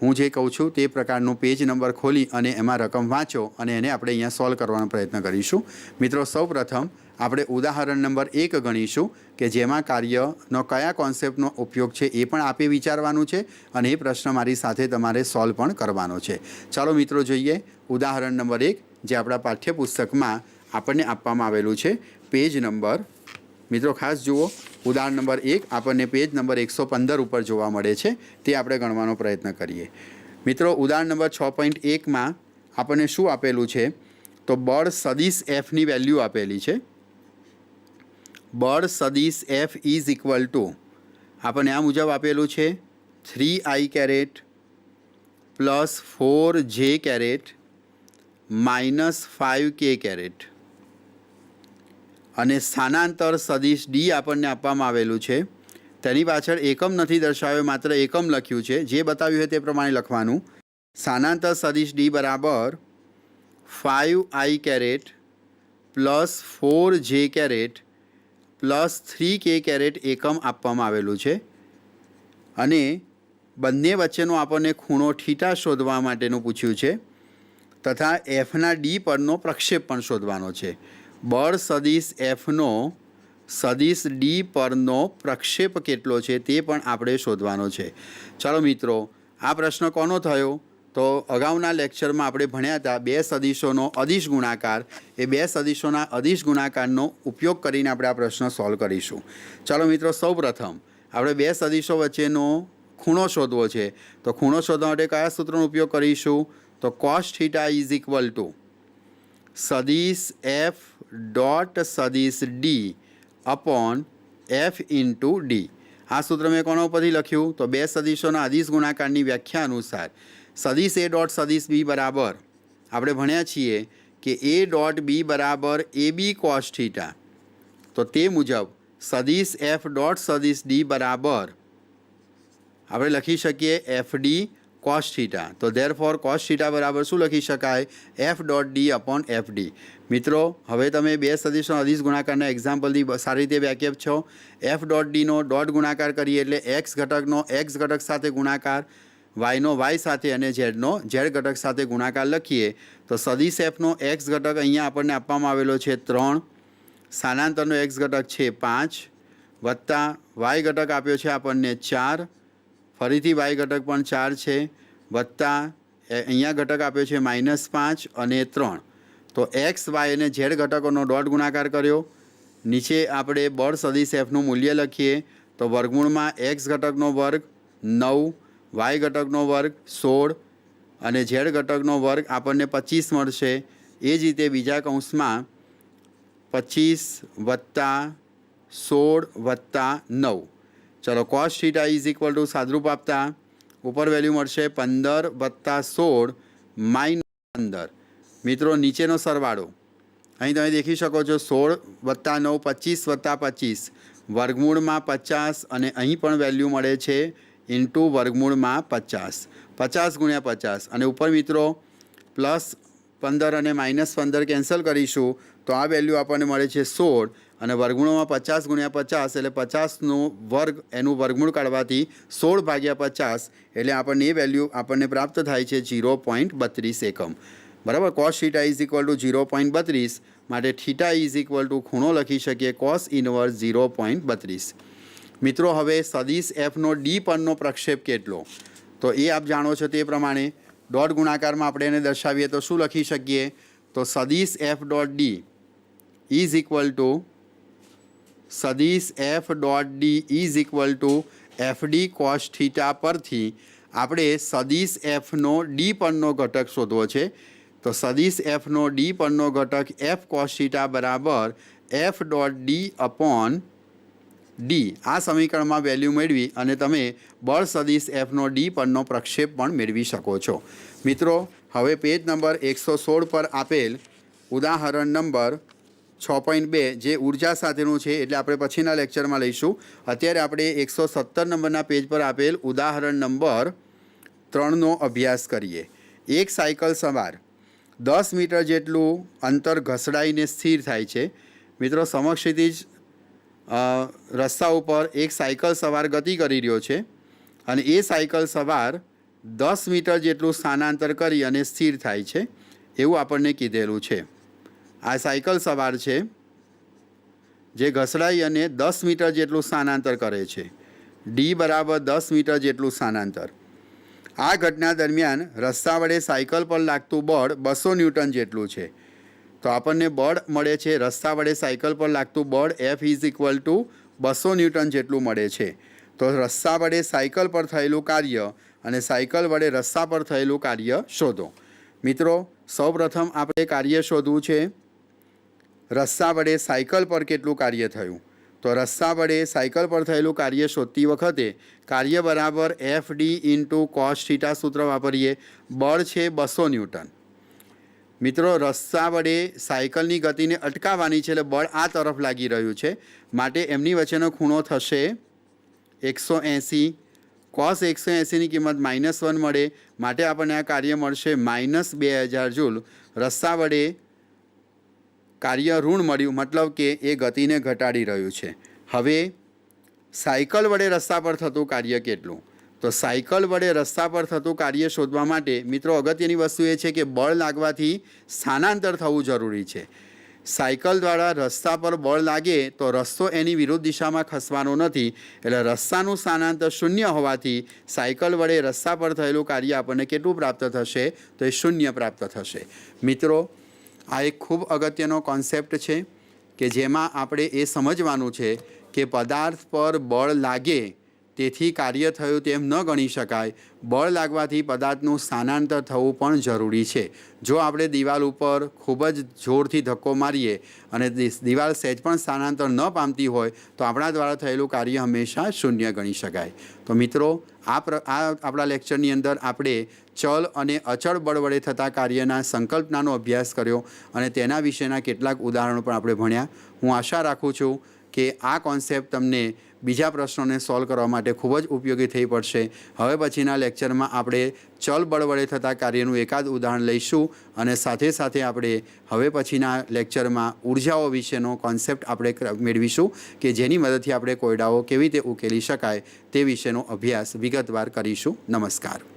હું જે કહું છું તે પ્રકારનું પેજ નંબર ખોલી અને એમાં રકમ વાંચો અને એને આપણે અહીંયા સોલ્વ કરવાનો પ્રયત્ન કરીશું. મિત્રો, સૌપ્રથમ આપણે ઉદાહરણ નંબર 1 ગણીશું કે જેમાં કાર્યનો કયા કોન્સેપ્ટનો ઉપયોગ છે એ પણ આપે વિચારવાનું છે અને એ પ્રશ્ન મારી સાથે તમારે સોલ્વ પણ કરવાનો છે. ચાલો મિત્રો જોઈએ ઉદાહરણ નંબર 1 જે આપણા પાઠ્યપુસ્તકમાં આપણને આપવામાં આવેલું છે. પેજ નંબર, મિત્રો ખાસ જુઓ, ઉદાહરણ નંબર 1 આપણને પેજ નંબર 115 ઉપર જોવા મળે છે. તે આપણે ગણવાનો પ્રયત્ન કરીએ. મિત્રો, ઉદાહરણ નંબર 6.1માં આપણને શું આપેલું છે તો બળ સદિશ એફની વેલ્યુ આપેલી છે. બળ સદિશ એફ ઇઝ ઇક્વલ ટુ આપણને આ મુજબ આપેલું છે 3i caret plus 4j caret minus 5k caret અને સ્થાનાંતર સદિશ ડી આપણને આપવામાં આવેલું છે. તેની પાછળ એકમ નથી દર્શાવ્યો, માત્ર એકમ લખ્યું છે. જે બતાવ્યું છે તે પ્રમાણે લખવાનું. સ્થાનાંતર સદિશ ડી બરાબર 5i caret plus 4j caret plus 3k caret એકમ આપવામાં આવેલું છે અને બંને વચ્ચેનો આપણને ખૂણો થીટા શોધવા માટેનું પૂછ્યું છે તથા એફના ડી પરનો પ્રક્ષેપ પણ શોધવાનો છે. બળ સદિશ એફનો સદિશ ડી પરનો પ્રક્ષેપ કેટલો છે તે પણ આપણે શોધવાનો છે. ચાલો મિત્રો, આ પ્રશ્ન કોનો થયો? તો અગાઉના લેક્ચરમાં આપણે ભણ્યા હતા બે સદિશોનો અદિશ ગુણાકાર. એ બે સદિશોના અદિશ ગુણાકારનો ઉપયોગ કરીને આપણે આ પ્રશ્ન સોલ્વ કરીશું. ચાલો મિત્રો, સૌપ્રથમ આપણે બે સદિશો વચ્ચેનો ખૂણો શોધવો છે. તો ખૂણો શોધવા માટે કયા સૂત્રનો ઉપયોગ કરીશું? તો cos theta is equal to સદિશ એફ ડોટ સદિશ D upon F into D. આ સૂત્ર મેં કોના ઉપરથી લખ્યું? તો બે સદિશોના અદિશ ગુણાકારની વ્યાખ્યા અનુસાર સદિશ એ ડોટ સદિશ બી બરાબર આપણે ભણ્યા છીએ કે એ ડોટ બી બરાબર એ બી કોસ થીટા. તો તે મુજબ સદિશ એફ ડોટ સદિશ ડી બરાબર આપણે લખી શકીએ એફ ડી કોસ થીટા. તો ધેરફોર કોસ થીટા બરાબર શું લખી શકાય? F dot D upon F D. મિત્રો, હવે તમે બે સદિશોના અદિશ ગુણાકારના એક્ઝામ્પલથી સારી રીતે વાકેફ છો. એફ ડોટ ડીનો ડોટ ગુણાકાર કરીએ એટલે એક્સ ઘટકનો એક્સ ઘટક સાથે ગુણાકાર, વાયનો વાય સાથે અને ઝેડનો ઝેડ ઘટક સાથે ગુણાકાર લખીએ તો સદિશ એફનો એક્સ ઘટક અહીંયા આપણને આપવામાં આવેલો છે 3, સ્થાનાંતરનો એક્સ ઘટક છે 5 વત્તા વાય ઘટક આપ્યો છે આપણને 4, ફરીથી વાય ઘટક પણ 4 છે વત્તા અહીંયા ઘટક આપ્યો છે -5 અને 3. તો એક્સ વાય અને ઝેડ ઘટકોનો ડોટ ગુણાકાર કર્યો. નીચે આપણે બળ સદિશ એફનું મૂલ્ય લખીએ તો વર્ગમૂળમાં એક્સ ઘટકનો વર્ગ 9, વાય ઘટકનો વર્ગ 16 અને ઝેડ ઘટકનો વર્ગ આપણને 25 મળશે. એ જ રીતે બીજા કૌંસમાં 25 વત્તા 16 વત્તા 9. ચલો, cos theta is equal to સાદરૂપ આપતા ઉપર વેલ્યુ મળશે 15 વત્તા 16 માઇનસ 15. મિત્રો, નીચેનો સરવાળો અહીં તમે દેખી શકો છો 16 વત્તા 9 25 વત્તા 25 વર્ગમૂળમાં 50 અને અહીં પણ વેલ્યુ મળે છે ઇન્ટુ વર્ગમૂળમાં 50, 50 ગુણ્યા 50 અને ઉપર મિત્રો પ્લસ 15 અને -15 કેન્સલ કરીશું તો આ વેલ્યુ આપણને મળે છે 16 અને વર્ગમૂળમાં 50 ગુણ્યા 50 એટલે 50નો વર્ગ એનું વર્ગમૂળ કાઢવાથી 16 ભાગ્યા 50 એટલે આપણને એ વેલ્યુ આપણને પ્રાપ્ત થાય છે 0.32 એકમ. બરાબર. Cos theta is equal two 0.32 માટે થીટા ઇઝ ઇક્વલ ટુ ખૂણો લખી શકીએ કોસ ઇનવર્સ 0.32. મિત્રો, હવે સદિશ એફનો ડી પરનો પ્રક્ષેપ કેટલો? તો એ આપ જાણો છો તે પ્રમાણે ડોટ ગુણાકારમાં આપણે એને દર્શાવીએ તો શું લખી શકીએ? તો સદિશ F dot D is equal to સદિશ F dot D is equal to F D cos theta પરથી આપણે સદિશ એફનો ડી પરનો ઘટક શોધવો છે. તો સદિશ એફનો ડી પરનો ઘટક એફ કોસ થીટા બરાબર F dot D upon D. આ સમીકરણમાં વેલ્યુ મેળવી અને તમે બળ સદિશ એફનો ડી પરનો પ્રક્ષેપ પણ મેળવી શકો છો. મિત્રો, હવે પેજ નંબર 116 પર આપેલ ઉદાહરણ નંબર 6.2 જે ઉર્જા સાથેનું છે એટલે આપણે પછીના લેક્ચરમાં લઈશું. અત્યારે આપણે 117 નંબરના પેજ પર આપેલ ઉદાહરણ નંબર 3નો અભ્યાસ કરીએ. એક સાયકલ સવાર 10 મીટર જેટલું અંતર ઘસડાઈને સ્થિર થાય છે. મિત્રો, સમક્ષિતિજ રસ્તા ઉપર એક સાયકલ સવાર ગતિ કરી રહ્યો છે અને એ સાયકલ સવાર 10 મીટર જેટલું સ્થાનાંતર કરી અને સ્થિર થાય છે એવું આપણને કીધેલું છે. આ સાયકલ સવાર છે જે ઘસડાઈ અને 10 મીટર જેટલું સ્થાનાંતર કરે છે. ડી બરાબર 10 મીટર જેટલું સ્થાનાંતર. આ ઘટના દરમિયાન રસ્તા વડે સાયકલ પર લાગતું બળ 200 ન્યૂટન જેટલું છે. તો આપણને બળ મળે છે રસ્તા વડે સાયકલ પર લાગતું બળ F is equal two 200 newton જેટલું મળે છે. તો રસ્તા વડે સાયકલ પર થયેલું કાર્ય અને સાયકલ વડે રસ્તા પર થયેલું કાર્ય શોધો. મિત્રો, સૌપ્રથમ આપણે કાર્ય શોધવું છે રસ્તા વડે સાયકલ પર કેટલું કાર્ય થયું. તો રસ્સા વડે સાયકલ પર થયેલું કાર્ય શોધતી વખતે કાર્ય બરાબર FD ઇન્ટુ કોસ થીટા સૂત્ર વાપરીએ. બળ છે 200 ન્યૂટન. મિત્રો, રસ્સા વડે સાયકલની ગતિને અટકાવવાની છે, એટલે બળ આ તરફ લાગી રહ્યું છે, માટે એમની વચ્ચેનો ખૂણો થશે 180. કોસ 180ની કિંમત -1 મળે, માટે આપણને આ કાર્ય મળશે -2000 જૂલ. રસ્સા વડે કાર્ય ઋણ મળ્યું, મતલબ કે એ ગતિને ઘટાડી રહ્યું છે. હવે સાયકલ વડે રસ્તા પર થતું કાર્ય કેટલું? તો સાયકલ વડે રસ્તા પર થતું કાર્ય શોધવા માટે મિત્રો અગત્યની વસ્તુ એ છે કે બળ લાગવાથી સ્થાનાંતર થવું જરૂરી છે. સાયકલ દ્વારા રસ્તા પર બળ લાગે તો રસ્તો એની વિરુદ્ધ દિશામાં ખસવાનો નથી, એટલે રસ્તાનું સ્થાનાંતર 0 હોવાથી સાયકલ વડે રસ્તા પર થયેલું કાર્ય આપણને કેટલું પ્રાપ્ત થશે? તો એ 0 પ્રાપ્ત થશે. મિત્રો, આ એક ખૂબ અગત્યનો કોન્સેપ્ટ છે કે જેમાં આપણે એ સમજવાનું છે કે પદાર્થ પર બળ લાગે તેથી કાર્ય થયું તેમ ન ગણી શકાય. બળ લાગવાથી પદાર્થનું સ્થાનાંતર થવું પણ જરૂરી છે. જો આપણે દિવાલ ઉપર ખૂબ જ જોરથી ધક્કો મારીએ અને દિવાલ સહેજ પણ સ્થાનાંતર ન પામતી હોય તો આપણા દ્વારા થયેલું કાર્ય હંમેશા 0 ગણી શકાય. તો મિત્રો, આ આપણા લેક્ચરની અંદર આપણે ચલ અને અચળ બળ વડે થતા કાર્યના સંકલ્પનાનો અભ્યાસ કર્યો અને તેના વિશેના કેટલાક ઉદાહરણો પણ આપણે ભણ્યા. હું આશા રાખું છું કે આ કોન્સેપ્ટ તમને બીજા પ્રશ્નોને સોલ્વ કરવા માટે ખૂબ જ ઉપયોગી થઈ પડશે. હવે પછીના લેક્ચરમાં આપણે ચલ બળ વડે થતા કાર્યનું એકાદ ઉદાહરણ લઈશું અને સાથે સાથે આપણે હવે પછીના લેક્ચરમાં ઉર્જાઓ વિશેનો કોન્સેપ્ટ આપણે મેળવીશું કે જેની મદદથી આપણે કોયડાઓ કેવી રીતે ઉકેલી શકાય તે વિશેનો અભ્યાસ વિગતવાર કરીશું. નમસ્કાર.